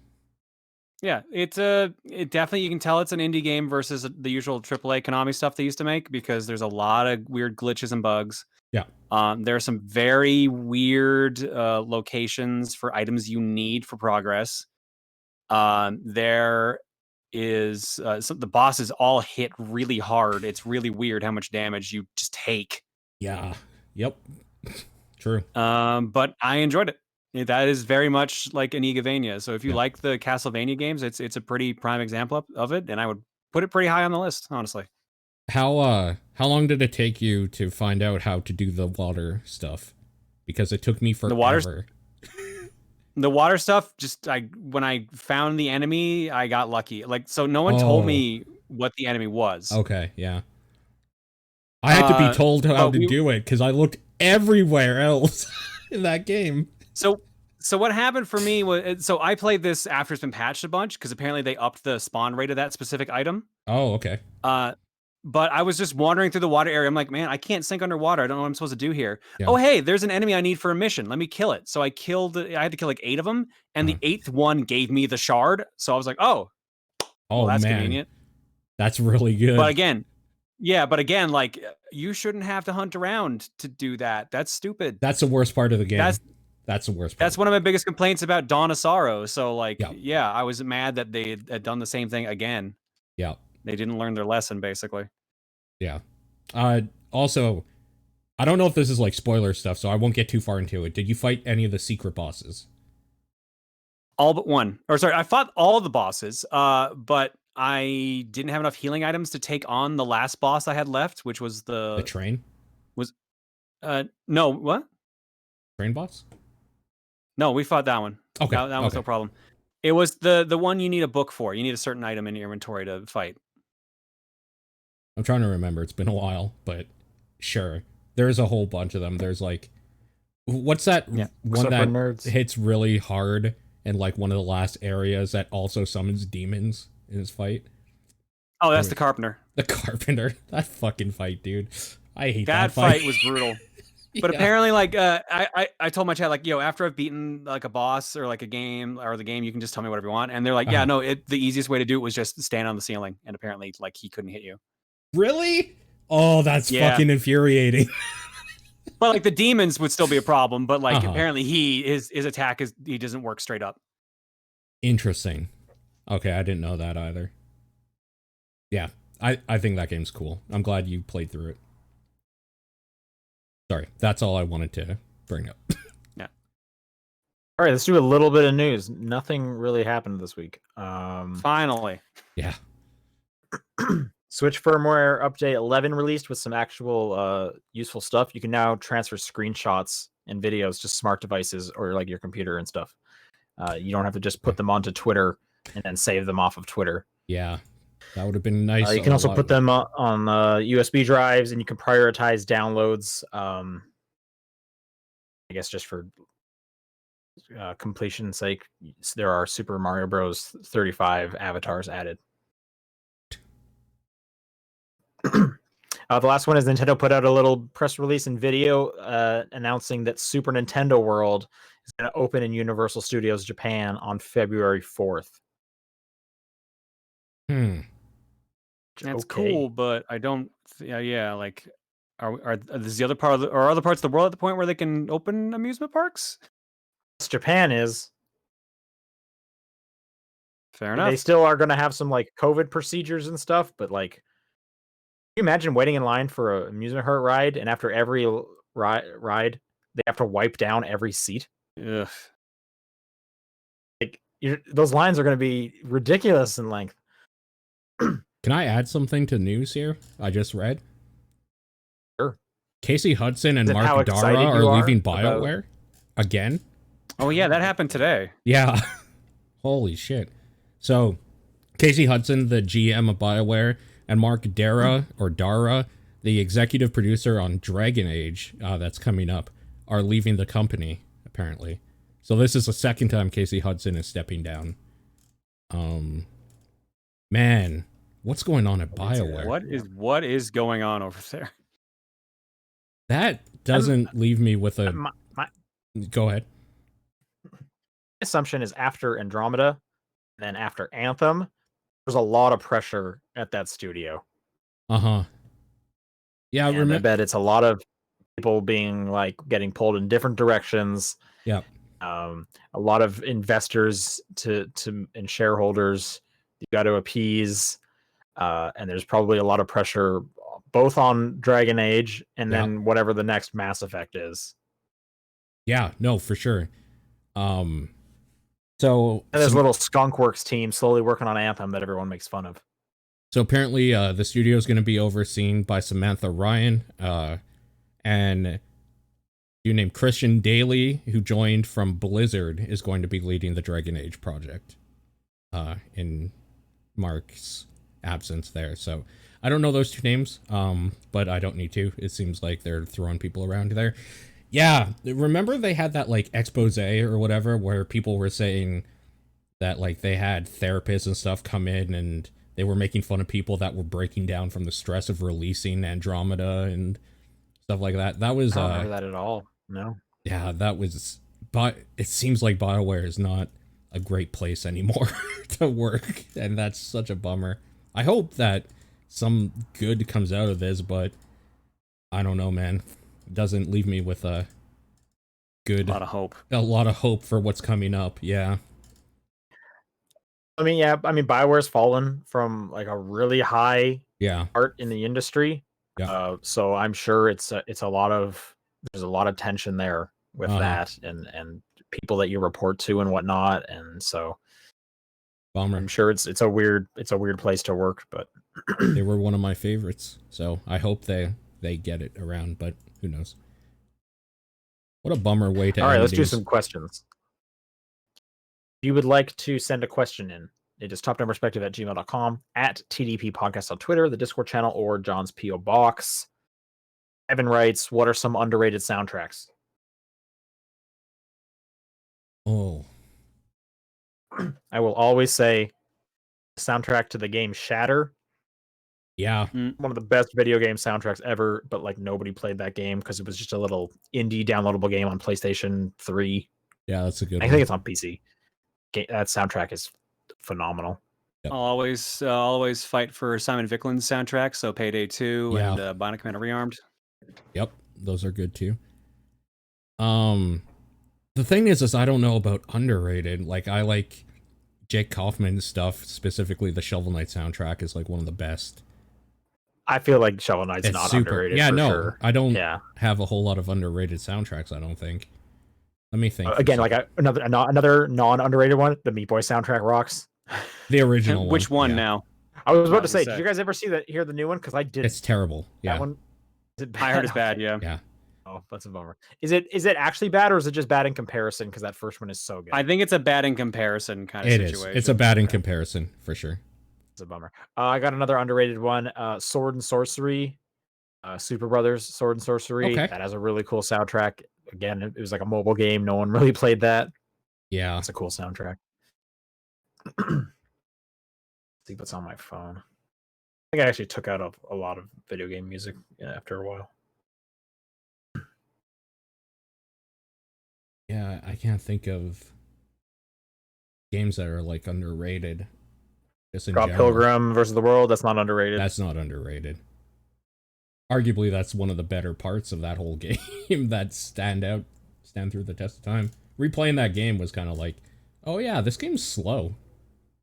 Yeah, it definitely, you can tell it's an indie game versus the usual AAA Konami stuff they used to make, because there's a lot of weird glitches and bugs. Yeah. There are some very weird locations for items you need for progress. There is the bosses all hit really hard. It's really weird how much damage you just take. Yeah. Yep. True. But I enjoyed it. That is very much like an Igavania. So if you Yeah. like the Castlevania games, it's a pretty prime example of it, and I would put it pretty high on the list, honestly. How long did it take you to find out how to do the water stuff? Because it took me forever. The water stuff, just when I found the enemy, I got lucky. Like, so no one told me what the enemy was. Okay, yeah. I had to be told how to do it because I looked everywhere else in that game. So what happened for me was, so I played this after it's been patched a bunch because apparently they upped the spawn rate of that specific item. Oh, okay. But I was just wandering through the water area. I'm like, man, I can't sink underwater. I don't know what I'm supposed to do here. Yeah. Oh, hey, there's an enemy I need for a mission. Let me kill it. So I had to kill like 8 of them, and the 8th one gave me the shard. So I was like, oh, well, that's convenient. That's really good. But again, like, you shouldn't have to hunt around to do that. That's stupid. That's the worst part of the game. That's the worst part. That's one of my biggest complaints about Dawn of Sorrow. So, like, yeah, I was mad that they had done the same thing again. Yeah. They didn't learn their lesson, basically. Yeah. Also, I don't know if this is like spoiler stuff, so I won't get too far into it. Did you fight any of the secret bosses? All but one. Or sorry, I fought all of the bosses, but I didn't have enough healing items to take on the last boss I had left, which was the train? No, what? Train boss? No, we fought that one. Okay. That was no problem. It was the one you need a book for. You need a certain item in your inventory to fight. I'm trying to remember. It's been a while, but sure. There's a whole bunch of them. There's like, what's that one that hits really hard in like one of the last areas that also summons demons in his fight? Oh, that's the Carpenter. The Carpenter. That fucking fight, dude. I hate that fight. Fight was brutal. But apparently, like, I told my chat, like, yo, after I've beaten like a boss or like a game or the game, you can just tell me whatever you want. And they're like, yeah, no, the easiest way to do it was just stand on the ceiling. And apparently, like, he couldn't hit you. Really? Oh, that's fucking infuriating. But like the demons would still be a problem. But like apparently his attack he doesn't work straight up. Interesting. Okay, I didn't know that either. Yeah, I think that game's cool. I'm glad you played through it. Sorry, that's all I wanted to bring up. Yeah. All right, let's do a little bit of news. Nothing really happened this week. Finally. Yeah. Switch firmware update 11 released with some actual useful stuff. You can now transfer screenshots and videos to smart devices or like your computer and stuff. You don't have to just put them onto Twitter and then save them off of Twitter. Yeah, that would have been nice. You can also put them on USB drives, and you can prioritize downloads. I guess just for completion's sake, there are Super Mario Bros. 35 avatars added. The last one is Nintendo put out a little press release and video announcing that Super Nintendo World is going to open in Universal Studios Japan on February 4th. That's cool, but I don't. Like, is the other part of are other parts of the world at the point where they can open amusement parks? Japan is. Fair enough. They still are going to have some like COVID procedures and stuff, but like, can you imagine waiting in line for an amusement park ride, and after every ride, they have to wipe down every seat? Ugh. Like, those lines are going to be ridiculous in length. Can I add something to news here? I just read. Sure. Casey Hudson and Mark Dara are leaving BioWare again. Oh yeah, that happened today. Yeah. Holy shit. So, Casey Hudson, the GM of BioWare, and Mark Dara, the executive producer on Dragon Age, that's coming up, are leaving the company, apparently. So this is the second time Casey Hudson is stepping down. Man, what's going on at BioWare? What is going on over there? That doesn't leave me with a... Go ahead. Assumption is after Andromeda, then after Anthem, there's a lot of pressure at that studio. Yeah, I bet it's a lot of people being like getting pulled in different directions. Yeah. A lot of investors and shareholders you got to appease, and there's probably a lot of pressure both on Dragon Age and then whatever the next Mass Effect is. Yeah, no, for sure. So And there's a little Skunkworks team slowly working on Anthem that everyone makes fun of. So apparently, the studio is going to be overseen by Samantha Ryan, and you named Christian Daly, who joined from Blizzard, is going to be leading the Dragon Age project. In Mark's absence there, so I don't know those two names, but I don't need to. It seems like they're throwing people around there. Yeah, remember they had that like expose or whatever where people were saying that like they had therapists and stuff come in and they were making fun of people that were breaking down from the stress of releasing Andromeda and stuff like that. That was I don't remember that at all. No. Yeah, that was, but it seems like BioWare is not a great place anymore to work, and that's such a bummer. I hope that some good comes out of this, but I don't know, man. It doesn't leave me with a lot of hope for what's coming up. Yeah. I mean, BioWare's fallen from like a really high art in the industry. Yeah. So I'm sure it's a lot of, there's a lot of tension there with that and people that you report to and whatnot. And so bummer. I'm sure it's a weird place to work, but they were one of my favorites. So I hope they get it around, but who knows? What a bummer way to All right, end let's these. do some questions. If you would like to send a question in, it is topdownperspective@gmail.com, at TDP Podcast on Twitter, the Discord channel, or John's P.O. Box. Evan writes, what are some underrated soundtracks? Oh. I will always say soundtrack to the game Shatter. Yeah. One of the best video game soundtracks ever, but like nobody played that game because it was just a little indie downloadable game on PlayStation 3. Yeah, that's a good one. I think it's on PC. That soundtrack is phenomenal. Yep. I'll always fight for Simon Vicklin's soundtrack, so Payday 2 and Bionic Commando Rearmed. Yep, those are good too. The thing is I don't know about underrated. Like, I like Jake Kaufman's stuff, specifically the Shovel Knight soundtrack is like one of the best. I feel like Shovel Knight's not underrated. Yeah, no, sure. I don't have a whole lot of underrated soundtracks, I don't think. Let me think. Again, like another non-underrated one, the Meat Boy soundtrack rocks. The original Which one now? I was about to say, did you guys ever hear the new one? Because I did. It's terrible. Yeah. That one, is it bad? I heard it's bad, yeah. Yeah. Oh, that's a bummer. Is it actually bad, or is it just bad in comparison? Because that first one is so good. I think it's a bad in comparison kind of situation. It's a bad in comparison, for sure. It's a bummer. I got another underrated one, Sword and Sorcery. Super Brothers Sword and Sorcery. Okay. That has a really cool soundtrack. Again, it was like a mobile game. No one really played that. Yeah. It's a cool soundtrack. See what's on my phone. I think I actually took out a lot of video game music after a while. Yeah, I can't think of games that are like underrated. Scott Pilgrim versus the World, that's not underrated. That's not underrated. Arguably, that's one of the better parts of that whole game that stand through the test of time. Replaying that game was kind of like, oh yeah, this game's slow.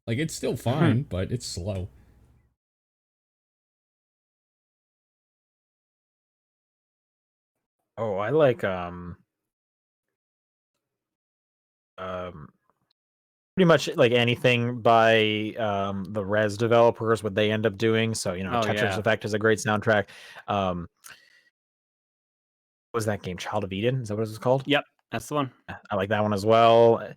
Like, it's still fine, but it's slow. Oh, I like pretty much like anything by the Rez developers, what they end up doing. So, Tetris Effect is a great soundtrack. What was that game? Child of Eden? Is that what it was called? Yep, that's the one. I like that one as well.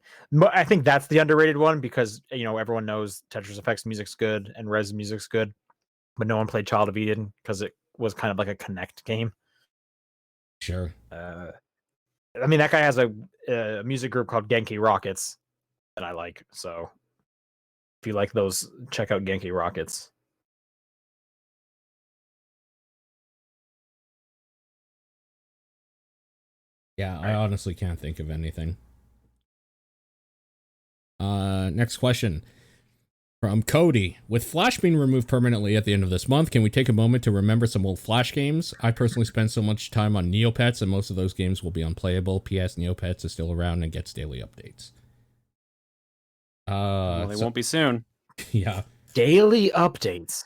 I think that's the underrated one because, everyone knows Tetris Effect's music's good and Rez music's good, but no one played Child of Eden because it was kind of like a Connect game. Sure. I mean, that guy has a music group called Genki Rockets that I like. So if you like those, check out Genki Rockets. Yeah, I honestly can't think of anything. Next question from Cody. With Flash being removed permanently at the end of this month, can we take a moment to remember some old Flash games? I personally spend so much time on Neopets, and most of those games will be unplayable. P.S. Neopets is still around and gets daily updates. Well, they won't be soon. Yeah. Daily updates.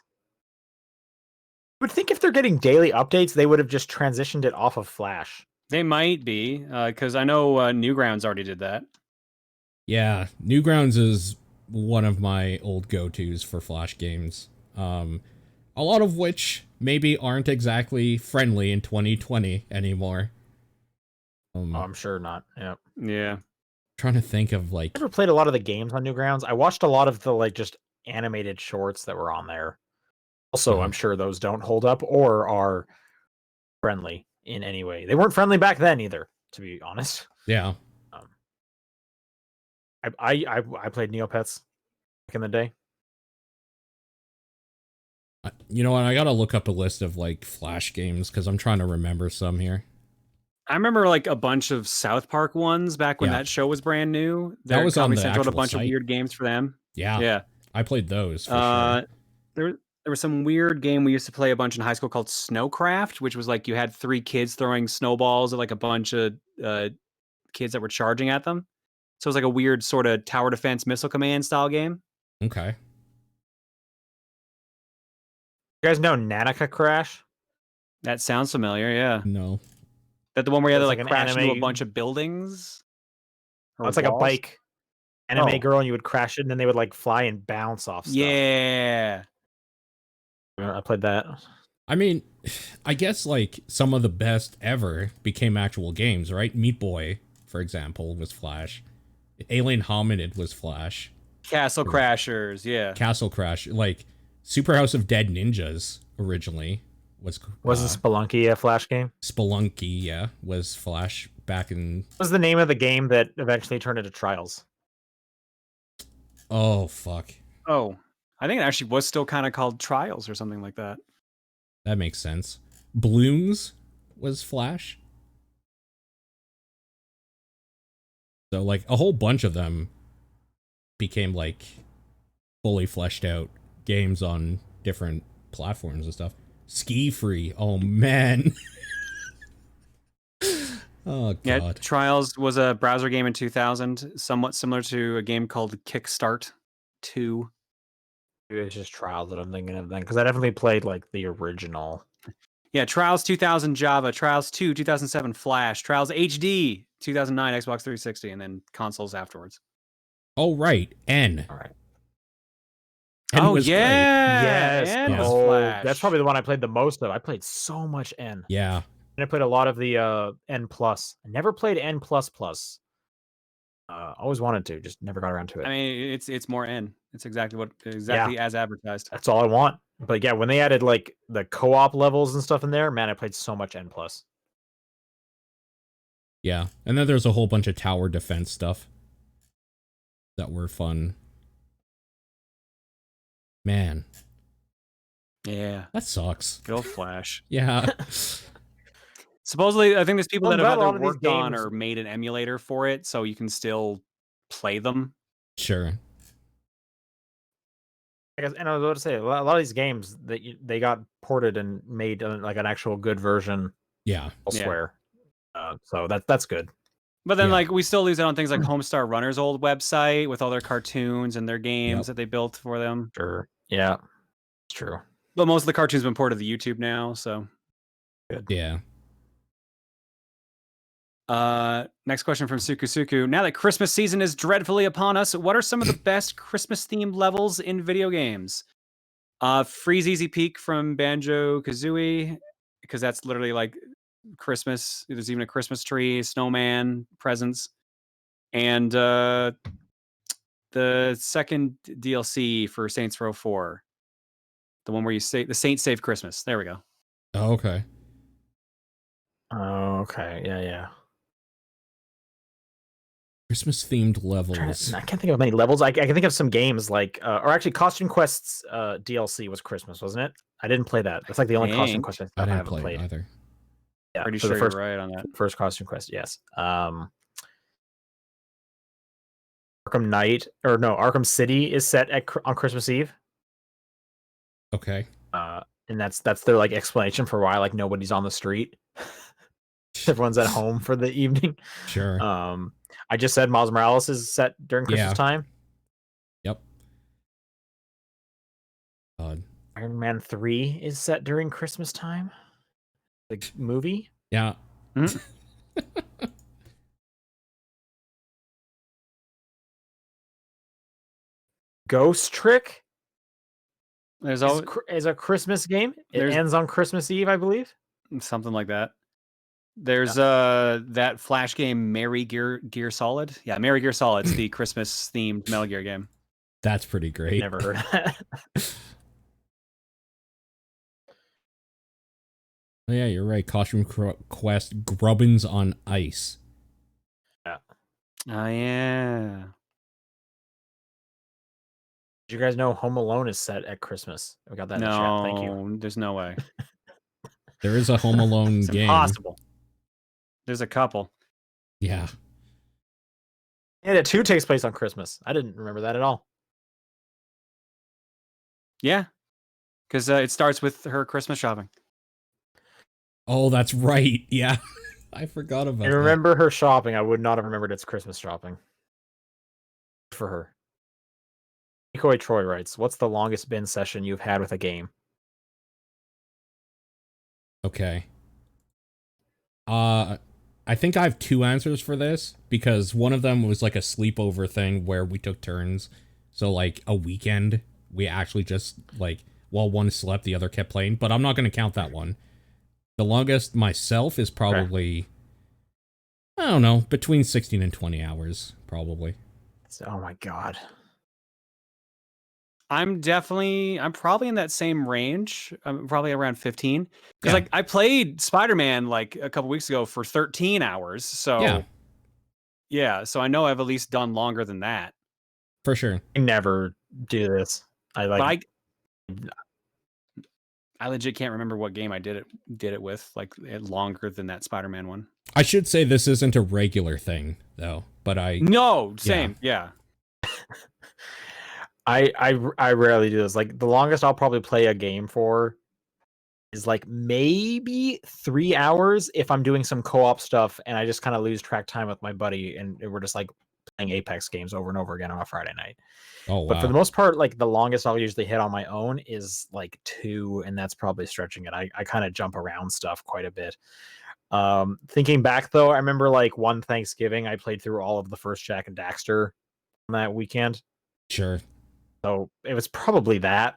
I would think if they're getting daily updates, they would have just transitioned it off of Flash. They might be, because I know Newgrounds already did that. Yeah, Newgrounds is one of my old go-tos for Flash games. A lot of which maybe aren't exactly friendly in 2020 anymore. Oh, I'm sure not. Yeah. Yeah. Trying to think of like. I never played a lot of the games on Newgrounds. I watched a lot of the like just animated shorts that were on there. Also, I'm sure those don't hold up or are friendly in any way. They weren't friendly back then either, to be honest. Yeah. I played Neopets back in the day. You know what? I gotta look up a list of like Flash games because I'm trying to remember some here. I remember like a bunch of South Park ones back when Yeah. that show was brand new. That was on Comedy the Central had a actual bunch of site. weird games for them. Yeah. Yeah. I played those for sure. There was some weird game we used to play a bunch in high school called Snowcraft, which was like you had 3 kids throwing snowballs at like a bunch of kids that were charging at them. So it was like a weird sort of tower defense missile command style game. Okay. You guys know Nanica Crash? That sounds familiar, yeah. No. That the one where you had to It's like like an crash into a anime- bunch of buildings? Or It's like a walls? bike anime Oh. girl, and you would crash it, and then they would like fly and bounce off stuff. Yeah. I played that. I mean, I guess like some of the best ever became actual games, right? Meat Boy, for example, was Flash. Alien Hominid was Flash. Castle Crashers, yeah. Castle Crash, like Super House of Dead Ninjas originally was Wasn't Spelunky a Flash game? Spelunky, yeah, was Flash back in. What was the name of the game that eventually turned into Trials? Oh fuck. Oh, I think it actually was still kind of called Trials or something like that. That makes sense. Blooms was Flash. So like a whole bunch of them became like fully fleshed out games on different platforms and stuff. Ski Free. Oh man. Oh god. Yeah, Trials was a browser game in 2000, somewhat similar to a game called Kickstart 2. Maybe it's just Trials that I'm thinking of then, because I definitely played like the original. Yeah, Trials 2000 Java, Trials 2 2007 Flash, Trials HD 2009 Xbox 360, and then consoles afterwards. Oh right, N. All right. N oh was great. yeah, Yes. N was Oh, Flash. that's probably the one I played the most of. I played so much N. Yeah. And I played a lot of the N plus. I never played N plus plus. Always wanted to, just never got around to it. I mean, it's more N. It's exactly as advertised. That's all I want. But yeah, when they added like the co-op levels and stuff in there, man, I played so much N plus. Yeah. And then there's a whole bunch of tower defense stuff that were fun. Man. Yeah. That sucks. Good old Flash. Yeah. Supposedly, I think there's people that have glad a lot either of these worked on games- or made an emulator for it, so you can still play them. Sure. I guess, and I was about to say, a lot of these games that they got ported and made like an actual good version Yeah. elsewhere. So that's good. But then, Yeah. like, we still lose it on things like Homestar Runner's old website with all their cartoons and their games that they built for them. Sure. Yeah. It's true. But most of the cartoons have been ported to YouTube now, so. Good. Yeah. Next question from Suku. Now that Christmas season is dreadfully upon us, what are some of the best Christmas-themed levels in video games? Freeze Easy Peak from Banjo-Kazooie, because that's literally like Christmas. There's even a Christmas tree, snowman, presents. And the second DLC for Saints Row 4. The one where you say the Saints Save Christmas. There we go. Oh, okay. Oh, okay. Yeah. Christmas themed levels. I can't think of many levels. I can think of some games like, or actually, Costume Quest's DLC was Christmas, wasn't it? I didn't play that. That's like the only Costume Quest I I didn't haven't play played. it either. Yeah, Pretty for sure the first, you're right on that. First Costume Quest, yes. Arkham Knight, or no, Arkham City is set on Christmas Eve. Okay. And that's their like explanation for why like nobody's on the street. Everyone's at home for the evening. Sure. I just said Miles Morales is set during Christmas time. Yep. God. Iron Man 3 is set during Christmas time. The movie. Yeah. Ghost Trick There's is a Christmas game. It There's- ends on Christmas Eve, I believe. something like that. There's that Flash game, Mary Gear Solid. Yeah, Mary Gear Solid's the Christmas themed Metal Gear game. That's pretty great. Never heard of that. Oh, yeah, you're right. Costume Quest Grubbins on Ice. Yeah. Oh yeah. Did you guys know Home Alone is set at Christmas? We got that in the chat. Thank you. No, there's no way. There is a Home Alone It's game. impossible. There's a couple. Yeah. Yeah, it 2 takes place on Christmas. I didn't remember that at all. Yeah, because it starts with her Christmas shopping. Oh, that's right. Yeah. I forgot about I that. remember her shopping. I would not have remembered it's Christmas shopping. For her. Nikoi Troy writes, what's the longest bin session you've had with a game? Okay. I think I have 2 answers for this, because one of them was like a sleepover thing where we took turns. So like a weekend, we actually just like, while one slept, the other kept playing, but I'm not going to count that one. The longest myself is probably, I don't know, between 16 and 20 hours, probably. Oh my god. I'm probably in that same range. I'm probably around 15. Because Yeah. like I played Spider-Man like a couple weeks ago for 13 hours. So yeah, so I know I've at least done longer than that. For sure. I never do this. I like But I legit can't remember what game I did it with like longer than that Spider-Man one. I should say this isn't a regular thing, though, but No, same. Yeah. I rarely do this. Like the longest I'll probably play a game for is like maybe 3 hours if I'm doing some co-op stuff and I just kind of lose track time with my buddy and we're just like playing Apex games over and over again on a Friday night. Oh, wow. But for the most part, like the longest I'll usually hit on my own is like 2, and that's probably stretching it. I kind of jump around stuff quite a bit. Thinking back though, I remember like one Thanksgiving I played through all of the first Jack and Daxter on that weekend. Sure. So it was probably that.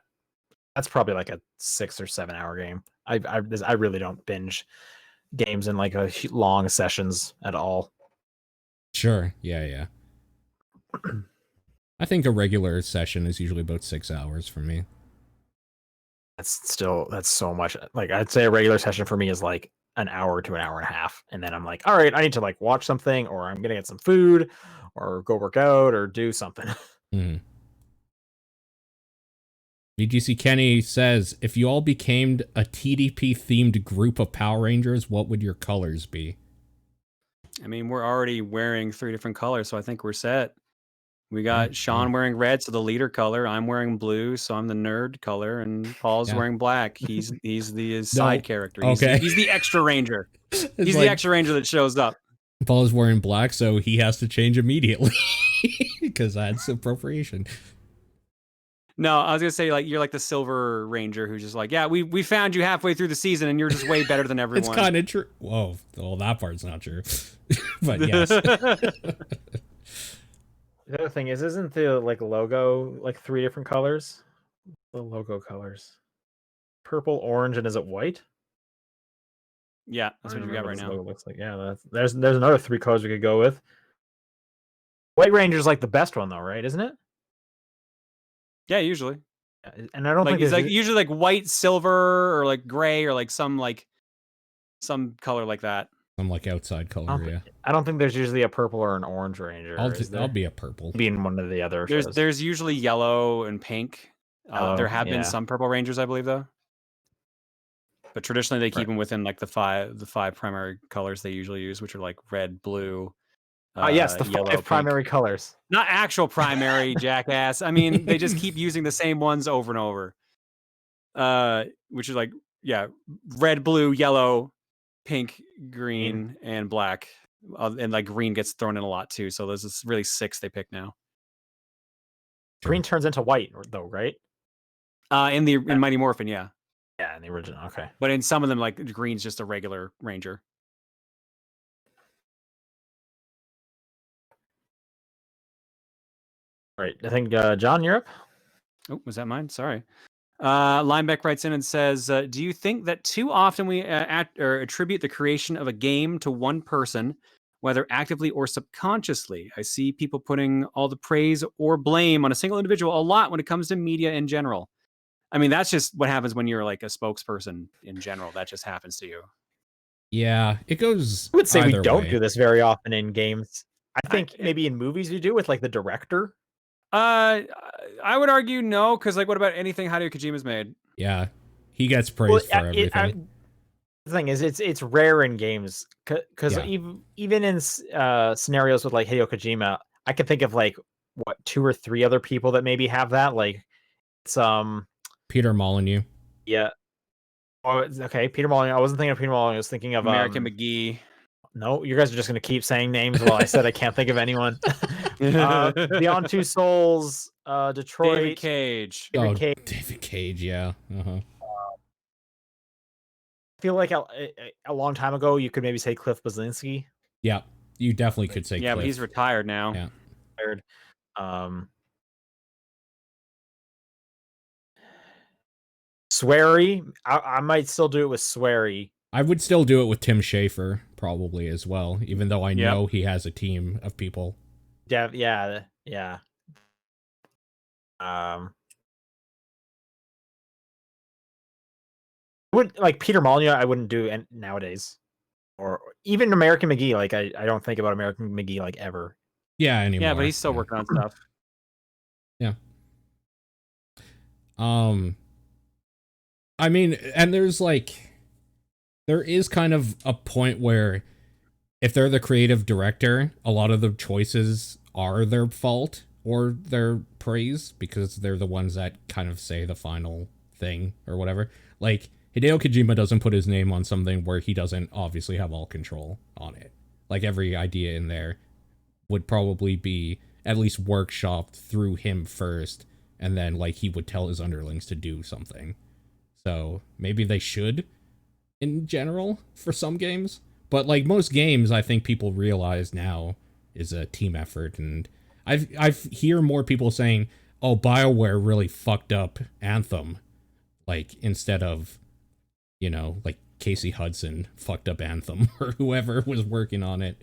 That's probably like a 6 or 7 hour game. I really don't binge games in like a long sessions at all. Sure. Yeah. I think a regular session is usually about 6 hours for me. That's so much. Like I'd say a regular session for me is like an hour to an hour and a half, and then I'm like, all right, I need to like watch something, or I'm gonna get some food, or go work out, or do something. Mm-hmm. VGC Kenny says, if you all became a TDP themed group of Power Rangers, what would your colors be? I mean, we're already wearing 3 different colors, so I think we're set. We got Sean wearing red, so the leader color. I'm wearing blue, so I'm the nerd color, and Paul's wearing black. He's the side character. He's the extra ranger. He's like, the extra ranger that shows up. Paul is wearing black, so he has to change immediately because that's appropriation. No, I was gonna say like you're like the silver ranger who's just like, yeah, we found you halfway through the season, and you're just way better than everyone. It's kind of true. Whoa, well that part's not true, but yes. The other thing is, isn't the like logo like 3 different colors? The logo colors, purple, orange, and is it white? Yeah, that's what you got right now. Logo looks like there's another 3 colors we could go with. White Ranger's like the best one though, right? Isn't it? Yeah, usually. And I don't like think it's like usually like white, silver, or like gray, or like some color like that. Some like outside color, I don't think there's usually a purple or an orange ranger. I'll be a purple. Being one of the other. There's usually yellow and pink. There have been some purple rangers, I believe, though. But traditionally, they keep them within like the five primary colors they usually use, which are like red, blue. Yes, the yellow, 5 primary colors. Not actual primary, jackass. I mean, they just keep using the same ones over and over. Which is like, red, blue, yellow, pink, green, and black. And like green gets thrown in a lot too. So there's really 6 they pick now. Green turns into white though, right? In Mighty Morphin, yeah. Yeah, in the original, okay. But in some of them, like green's just a regular ranger. Right. I think John, you're up. Oh, was that mine? Sorry. Linebeck writes in and says, "Do you think that too often we attribute the creation of a game to one person, whether actively or subconsciously? I see people putting all the praise or blame on a single individual a lot when it comes to media in general. I mean, that's just what happens when you're like a spokesperson in general. That just happens to you. Yeah, it goes I would say we either don't way. do this very often in games. I think maybe in movies you do with like the director. I would argue no, because like, what about anything Hideo Kojima's made? Yeah, he gets praised for everything. The thing is, it's rare in games because Yeah. even in scenarios with like Hideo Kojima, I can think of like what 2 or 3 other people that maybe have that. Like it's Peter Molyneux. yeah. Oh, okay, Peter Molyneux. I wasn't thinking of Peter Molyneux. I was thinking of American McGee. No, you guys are just gonna keep saying names while I said I can't think of anyone. Beyond Two Souls, Detroit. David Cage. David Cage. Yeah. I feel like a long time ago you could maybe say Cliff Bleszinski. Yeah, you definitely could say. Yeah, Cliff. but he's retired now. Yeah. Swery, I might still do it with Swery. I would still do it with Tim Schafer probably as well, even though I know he has a team of people. Yeah. Would like Peter Molyneux, I wouldn't do nowadays, or even American McGee. Like I don't think about American McGee like ever. Yeah, anymore. Yeah, but he's still working on stuff. Yeah. I mean, and there is kind of a point where if they're the creative director, a lot of the choices are their fault or their praise because they're the ones that kind of say the final thing or whatever. Like, Hideo Kojima doesn't put his name on something where he doesn't obviously have all control on it. Like, every idea in there would probably be at least workshopped through him first, and then, like, he would tell his underlings to do something. So, maybe they should, in general, for some games. But, like, most games, I think people realize now is a team effort, and I've hear more people saying, oh, BioWare really fucked up Anthem, like, instead of, you know, like, Casey Hudson fucked up Anthem, or whoever was working on it.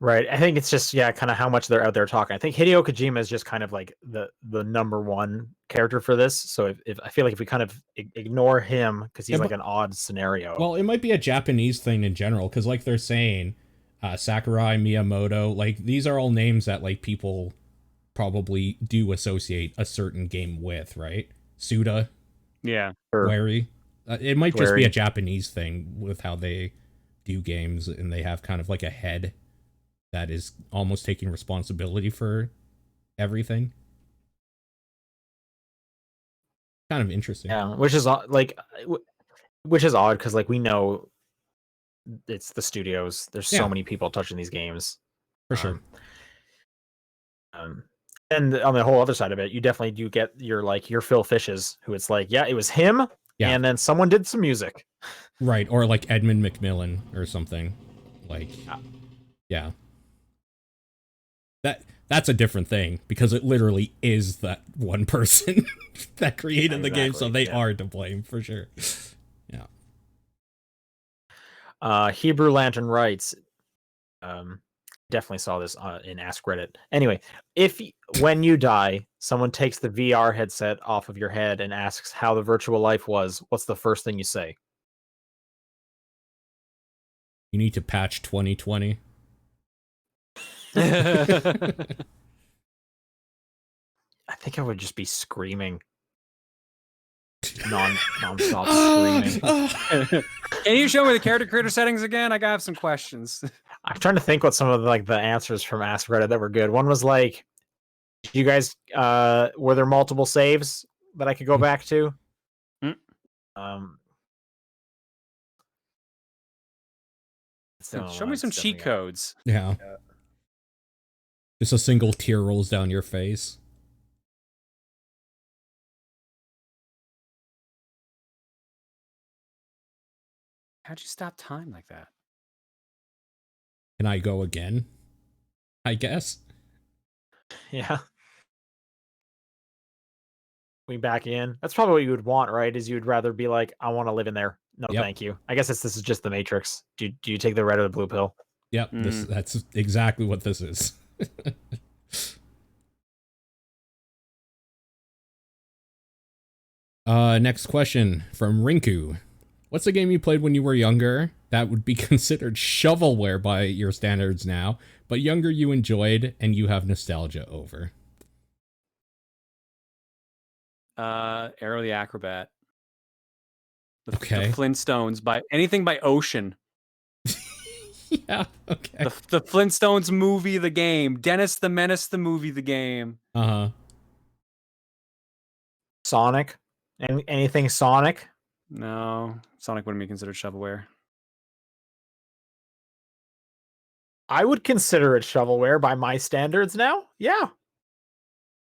Right. I think it's just kind of how much they're out there talking. I think Hideo Kojima is just kind of like the number one character for this. So if I feel like if we kind of ignore him because he's like an odd scenario. Well, it might be a Japanese thing in general because, like they're saying, Sakurai, Miyamoto, like these are all names that like people probably do associate a certain game with, right? Suda, Wary. It might just be a Japanese thing with how they do games, and they have kind of like a head that is almost taking responsibility for everything. Kind of interesting. Yeah, which is odd because like we know it's the studios. There's so many people touching these games. For sure. And on the whole other side of it, you definitely do get your Phil Fishes, who it's like, yeah, it was him, and then someone did some music. Right, or like Edmund McMillan or something. Like, yeah. That's a different thing because it literally is that one person that created the game, so they are to blame for sure. Yeah. Hebrew Lantern writes, definitely saw this in Ask Reddit. Anyway, when you die, someone takes the VR headset off of your head and asks how the virtual life was, what's the first thing you say? You need to patch 2020. I think I would just be screaming. Non-stop screaming. Can you show me the character creator settings again? I have some questions. I'm trying to think what some of the answers from Ask Reddit that were good. One was like, you guys were there multiple saves that I could go back to? Show me some cheat codes. Yeah. Just a single tear rolls down your face. How'd you stop time like that? Can I go again? I guess. Yeah. We back in. That's probably what you would want, right? Is you'd rather be like, I want to live in there. No, Yep. thank you. I guess this is just the Matrix. Do you take the red or the blue pill? Yep, that's exactly what this is. Next question from Rinku. What's a game you played when you were younger that would be considered shovelware by your standards now, but younger you enjoyed and you have nostalgia over? Arrow the Acrobat. The Okay. Flintstones, by anything by Ocean. Yeah, okay. The Flintstones movie, the game. Dennis the Menace, the movie, the game. Uh-huh. Sonic? Anything Sonic? No, Sonic wouldn't be considered shovelware. I would consider it shovelware by my standards now. Yeah.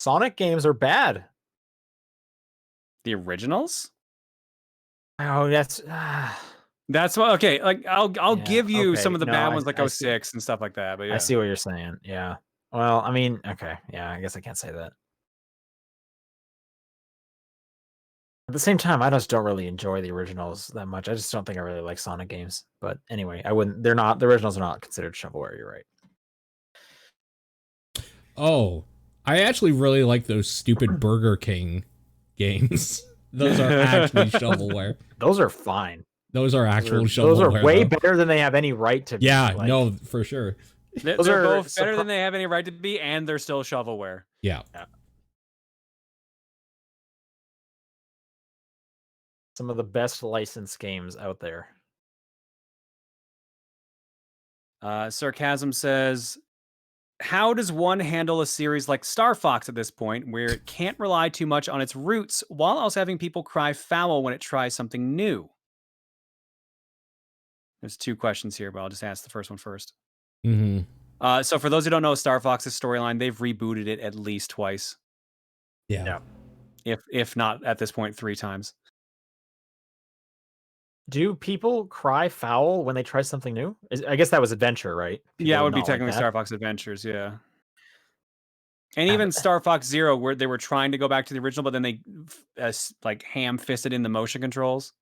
Sonic games are bad. The originals? Oh, that's That's what. Okay, like I'll Yeah, give you okay. some of the No, bad ones, I like see. 06 and stuff like that. But yeah, I see what you're saying. Yeah. Well, I mean, okay. Yeah, I guess I can't say that. At the same time, I just don't really enjoy the originals that much. I just don't think I really like Sonic games. But anyway, I wouldn't. They're not. The originals are not considered shovelware. You're right. Oh, I actually really like those stupid Burger King games. Those are actually shovelware. Those are fine. Those are actual shovelware. Those are way though. better than they have any right to be. Yeah, Like, no, for sure. they're Those are both better than they have any right to be, and they're still shovelware. Yeah. some of the best licensed games out there. Sarcasm says, how does one handle a series like Star Fox at this point, where it can't rely too much on its roots while also having people cry foul when it tries something new? There's two questions here, but I'll just ask the first one first. Mm-hmm. So for those who don't know Star Fox's storyline, they've rebooted it at least twice. Yeah. If not at this point 3 times. Do people cry foul when they try something new? I guess that was Adventure, right? Yeah, it People would be not like technically that. Star Fox Adventures, yeah. And even Star Fox Zero, where they were trying to go back to the original, but then they like ham-fisted in the motion controls.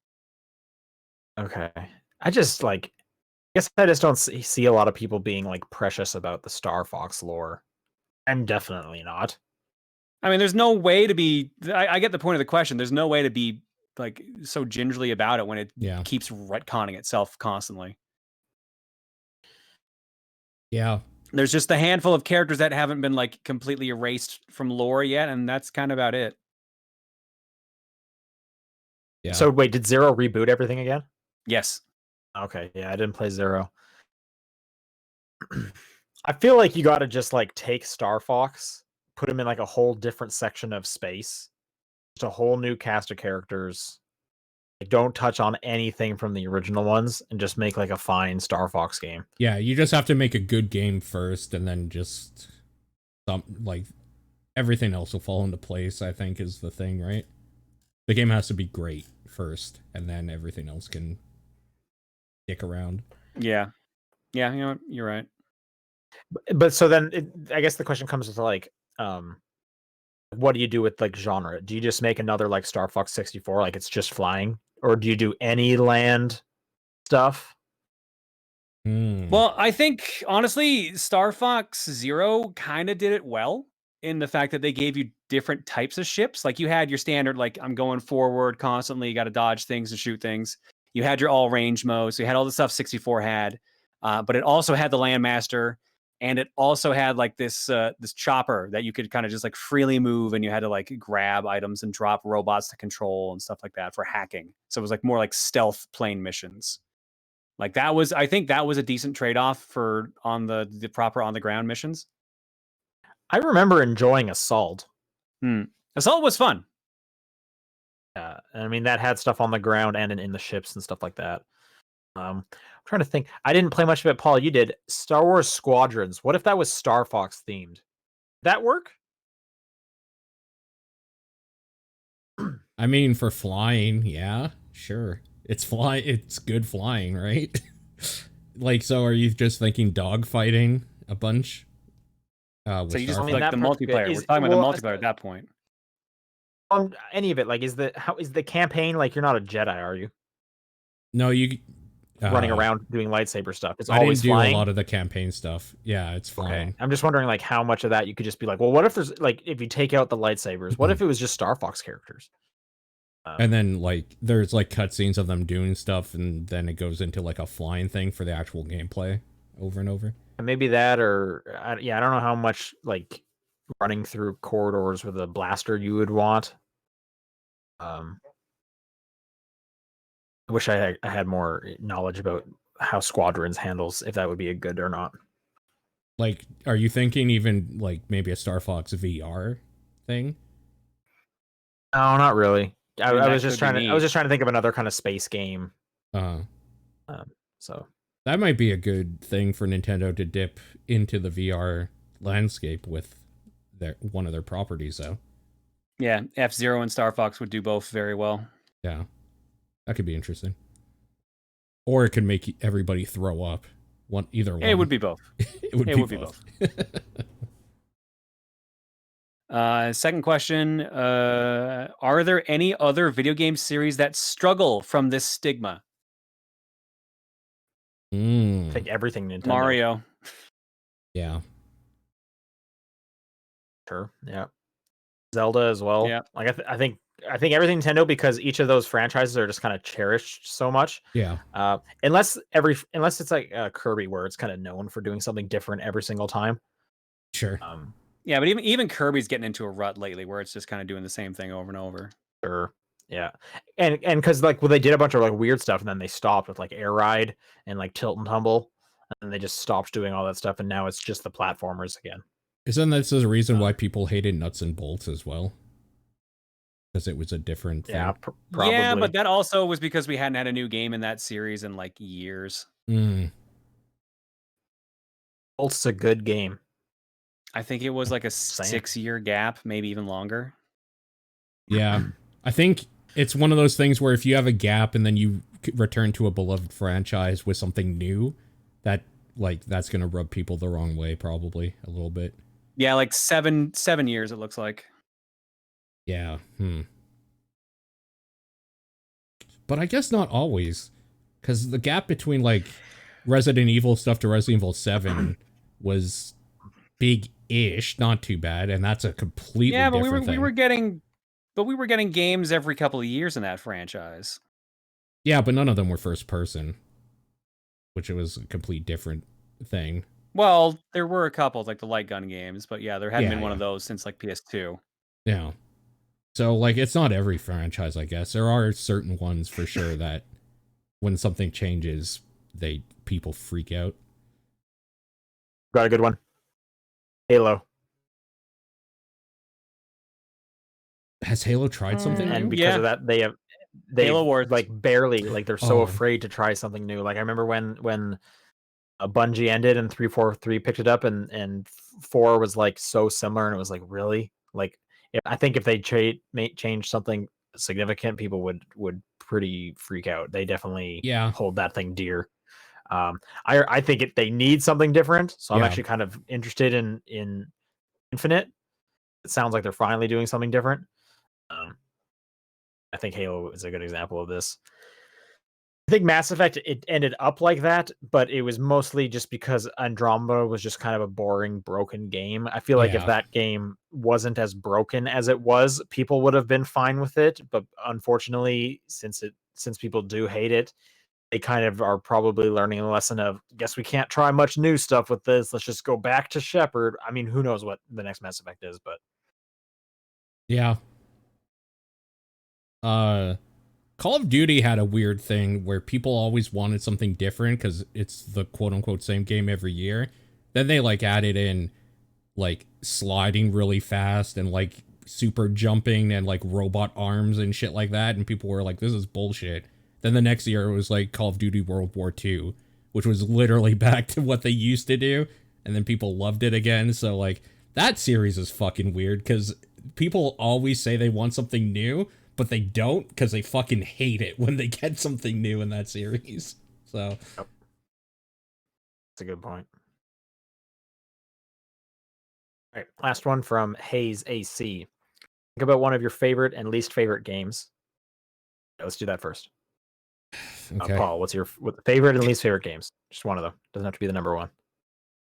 Okay. I just I guess I just don't see a lot of people being like precious about the Star Fox lore. I'm definitely not. I mean, there's no way to be. I get the point of the question. There's no way to be like so gingerly about it when it keeps retconning itself constantly. Yeah. There's just a handful of characters that haven't been like completely erased from lore yet, and that's kind of about it. Yeah. So wait, did Zero reboot everything again? Yes. Okay, yeah, I didn't play Zero. I feel like you got to just like take Star Fox, put him in like a whole different section of space, just a whole new cast of characters. Like, don't touch on anything from the original ones, and just make like a fine Star Fox game. Yeah, you just have to make a good game first, and then just like everything else will fall into place. I think is the thing, right? The game has to be great first, and then everything else can stick around. Yeah, you know what? You're right. But so then, I guess the question comes to like, what do you do with like genre? Do you just make another like Star Fox 64, like it's just flying, or do you do any land stuff? Well, I think honestly, Star Fox Zero kind of did it well in the fact that they gave you different types of ships. Like you had your standard, like I'm going forward constantly, you got to dodge things and shoot things. You had your all range mode, so you had all the stuff 64 had, but it also had the Landmaster, and it also had like this this chopper that you could kind of just like freely move, and you had to like grab items and drop robots to control and stuff like that for hacking. So it was like more like stealth plane missions. Like that was, I think that was a decent trade-off for on the proper on the ground missions. I remember enjoying Assault. Assault was fun. Yeah, I mean that had stuff on the ground and in the ships and stuff like that. I'm trying to think. I didn't play much of it, Paul. You did. Star Wars Squadrons. What if that was Star Fox themed? That work? I mean, for flying, yeah, sure. It's good flying, right? Like, so are you just thinking dogfighting a bunch? With So you just Starfield. mean, like that the part's good. multiplayer. We're Is talking about well, the multiplayer at that point. any of it like is the campaign like you're not a Jedi, are you? No, you Running around doing lightsaber stuff. It's I didn't always do flying. a lot of the campaign stuff. Yeah, it's Okay. flying. I'm just wondering like how much of that you could just be like, well, what if there's like if you take out the lightsabers, what if it was just Star Fox characters? And then like there's like cutscenes of them doing stuff, and then it goes into like a flying thing for the actual gameplay over and over. Maybe that, or yeah, I don't know how much like running through corridors with a blaster you would want. I wish I had more knowledge about how Squadrons handles if that would be a good or not. Like, are you thinking even like maybe a Star Fox VR thing? No, not really. I mean, I that was just could be trying to. I was neat. just trying to think of another kind of space game. Uh, So that might be a good thing for Nintendo to dip into the VR landscape with their one of their properties, though. Yeah, F-Zero and Star Fox would do both very well. Yeah, that could be interesting. Or it could make everybody throw up. Either one. It would be both. It would be both. Second question: are there any other video game series that struggle from this stigma? I think everything Nintendo. Mario. Yeah. Sure. Yeah. Zelda as well. Yeah. Like I think everything Nintendo, because each of those franchises are just kind of cherished so much. Yeah. Unless it's like Kirby, where it's kind of known for doing something different every single time. Sure. Yeah, but even Kirby's getting into a rut lately, where it's just kind of doing the same thing over and over. Sure. Yeah. And because like they did a bunch of like weird stuff, and then they stopped with like Air Ride and like Tilt and Tumble, and they just stopped doing all that stuff, and now it's just the platformers again. Isn't that the reason why people hated Nuts and Bolts as well? Because it was a different thing. Yeah, probably. Yeah, but that also was because we hadn't had a new game in that series in like years. Bolt's a good game. I think it was like a 6-year gap, maybe even longer. Yeah. I think it's one of those things where if you have a gap and then you return to a beloved franchise with something new, that's going to rub people the wrong way, probably a little bit. Yeah, like 7 years, it looks like. Yeah. But I guess not always, because the gap between like Resident Evil stuff to Resident Evil 7 was big-ish, not too bad, and that's a completely different thing. we were getting games every couple of years in that franchise. Yeah, but none of them were first person, which was a complete different thing. Well, there were a couple, like the light gun games, but yeah, there hadn't been one of those since like PS2. Yeah. So, like, it's not every franchise, I guess. There are certain ones for sure that when something changes, people freak out. Got a good one. Halo. Has Halo tried something new? And because of that, they Halo Wars, like barely, like they're so afraid to try something new. Like I remember when a Bungie ended and 343 picked it up, and 4 was like so similar, and it was like, really? Like I think if they change something significant, people would pretty freak out. They definitely hold that thing dear. I think they need something different, so I'm actually kind of interested in Infinite. It sounds like they're finally doing something different. I think Halo is a good example of this. I think Mass Effect, it ended up like that, but it was mostly just because Andromeda was just kind of a boring, broken game. I feel like if that game wasn't as broken as it was, people would have been fine with it. But unfortunately, since people do hate it, they kind of are probably learning a lesson of, guess we can't try much new stuff with this. Let's just go back to Shepard. I mean, who knows what the next Mass Effect is, but yeah. Call of Duty had a weird thing where people always wanted something different because it's the quote-unquote same game every year. Then they like added in like sliding really fast and like super jumping and like robot arms and shit like that, and people were like, this is bullshit. Then the next year it was like Call of Duty World War II, which was literally back to what they used to do, and then people loved it again. So like that series is fucking weird because people always say they want something new, but they don't because they fucking hate it when they get something new in that series. So that's a good point. All right, last one from Hayes AC. Think about one of your favorite and least favorite games. Let's do that first. Okay. Paul, what's your favorite and least favorite games? Just one of them. Doesn't have to be the number one.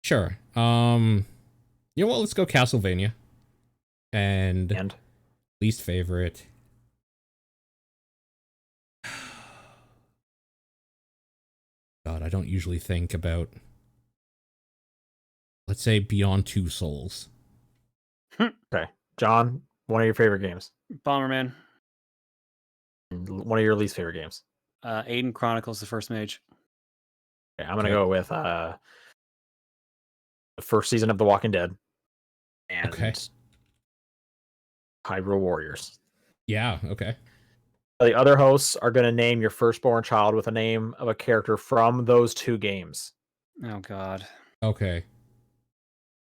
Sure. You know what? Let's go Castlevania. And least favorite. God, I don't usually think about. Let's say Beyond Two Souls. Okay, John, one of your favorite games. Bomberman. One of your least favorite games. Aiden Chronicles: The First Mage. Okay, I'm gonna go with the first season of The Walking Dead. And Hyrule Warriors. Yeah, okay. The other hosts are going to name your firstborn child with a name of a character from those two games. Oh, God. Okay.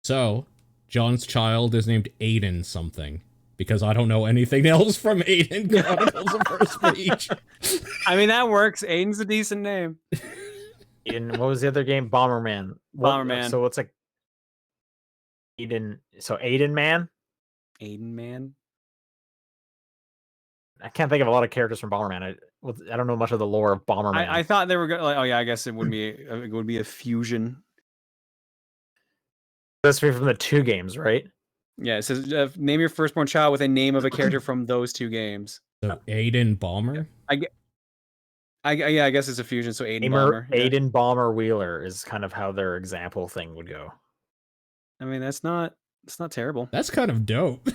So, John's child is named Aiden something. Because I don't know anything else from Aiden Chronicles of First Mage. I mean, that works. Aiden's a decent name. Aiden, what was the other game? Bomberman. Bomberman. So it's like Aiden. So Aiden Man? Aiden Man? I can't think of a lot of characters from Bomberman. I don't know much of the lore of Bomberman. I thought they were going like, oh yeah, I guess it would be a fusion. That's from the two games, right? Yeah, it says name your firstborn child with a name of a character from those two games. So Aiden Bomber? Yeah, I guess it's a fusion. So Aiden Bomber. Aiden Bomber Wheeler is kind of how their example thing would go. I mean, it's not terrible. That's kind of dope.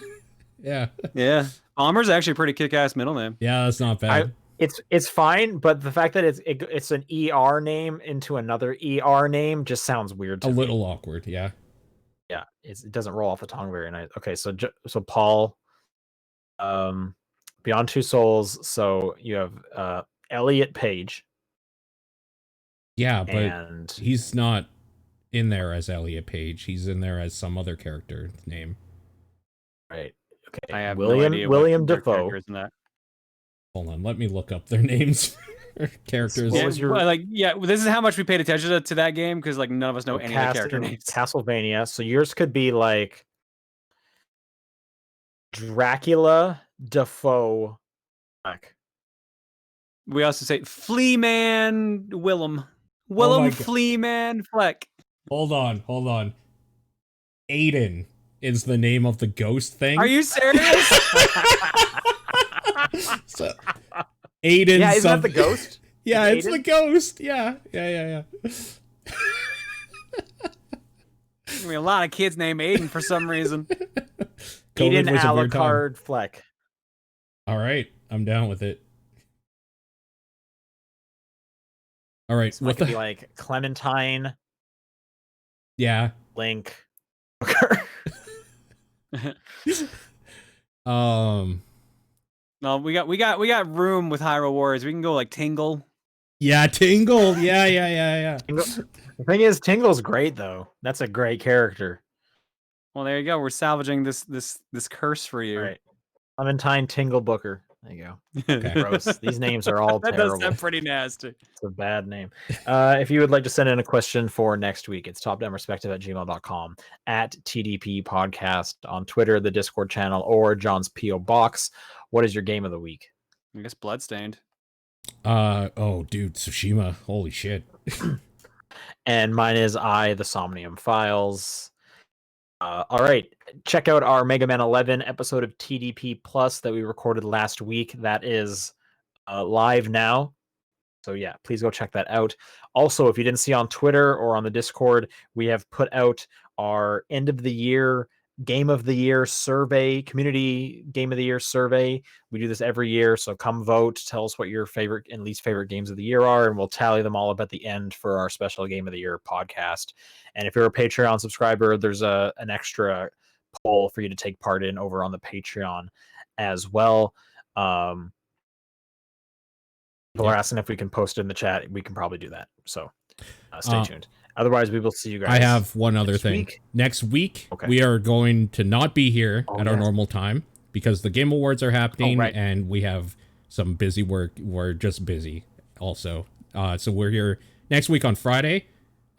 Yeah. Yeah. Bomber's actually a pretty kick-ass middle name. Yeah, that's not bad. It's fine, but the fact that it's an ER name into another ER name just sounds weird to me. A little awkward, yeah. Yeah, it doesn't roll off the tongue very nice. Okay, so Paul, Beyond Two Souls. So you have Elliot Page. Yeah, but he's not in there as Elliot Page. He's in there as some other character name. Right. Okay. I have William Dafoe. In that. Hold on, let me look up their names. Characters. This is how much we paid attention to that game because like none of us know any of the character names. Castlevania. So yours could be like Dracula Dafoe. We also say Fleaman Willem. Fleaman Fleck. Hold on. Aiden is the name of the ghost thing. Are you serious? So, Aiden. Yeah, isn't that the ghost? Yeah, it's the ghost. Yeah. I mean, a lot of kids named Aiden for some reason. Aiden Alucard Fleck. All right, I'm down with it. All right, so what could be like Clementine? Yeah. Link. No, we got room with Hyrule Warriors. We can go like Tingle. Yeah, Tingle. Yeah. The thing is, Tingle's great though. That's a great character. Well, there you go. We're salvaging this curse for you. All right. Clementine Tingle Booker. There you go. Okay. Gross. These names are all that terrible. That does sound pretty nasty. It's a bad name. If you would like to send in a question for next week, it's topdownperspective@gmail.com, at TDP Podcast on Twitter, the Discord channel, or John's P.O. Box. What is your game of the week? I guess Bloodstained. Oh, dude, Tsushima. Holy shit. And mine is the Somnium Files. All right, check out our Mega Man 11 episode of TDP Plus that we recorded last week. That is live now. So yeah, please go check that out. Also, if you didn't see on Twitter or on the Discord, we have put out our end of the year Game of the Year survey, community Game of the Year survey. We do this every year, so come vote. Tell us what your favorite and least favorite games of the year are, and we'll tally them all up at the end for our special Game of the Year podcast. And if you're a Patreon subscriber, there's an extra poll for you to take part in over on the Patreon as well. People are asking if we can post it in the chat. We can probably do that. So stay tuned. Otherwise, we will see you guys. I have one other thing. Next week, we are going to not be here at our normal time because the Game Awards are happening and we have some busy work. We're just busy also. So we're here next week on Friday.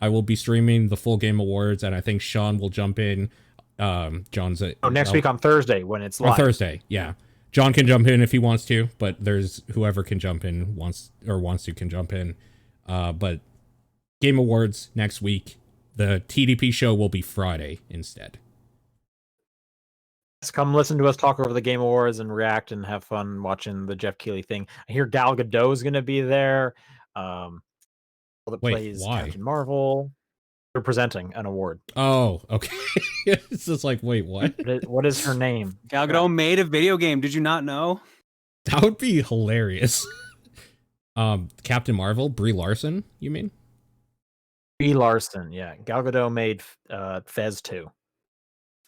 I will be streaming the full Game Awards, and I think Sean will jump in John's next week on Thursday when it's live. On Thursday, yeah. John can jump in if he wants to, but there's whoever can jump in wants to can jump in. But Game Awards next week. The TDP show will be Friday instead. Let's come listen to us talk over the Game Awards and react and have fun watching the Jeff Keighley thing. I hear Gal Gadot is going to be there. That plays Captain Marvel. They're presenting an award. Oh, okay. It's just like, wait, what? What is her name? Gal Gadot made a video game. Did you not know? That would be hilarious. Captain Marvel, Brie Larson, you mean? Brie Larson, yeah. Gal Gadot made Fez 2.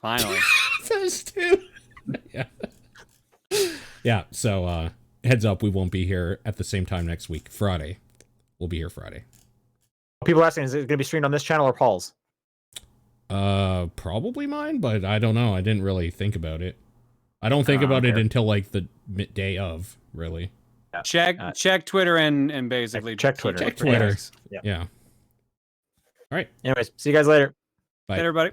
Finally. Fez 2. Yeah. Yeah, so heads up, we won't be here at the same time next week. Friday. We'll be here Friday. People are asking, is it going to be streamed on this channel or Paul's? Probably mine, but I don't know. I didn't really think about it. I don't think about it until like the day of, really. Yeah. Check Twitter and basically check Twitter. Check Twitter. Yeah. All right. Anyways, see you guys later. Bye. Bye, everybody.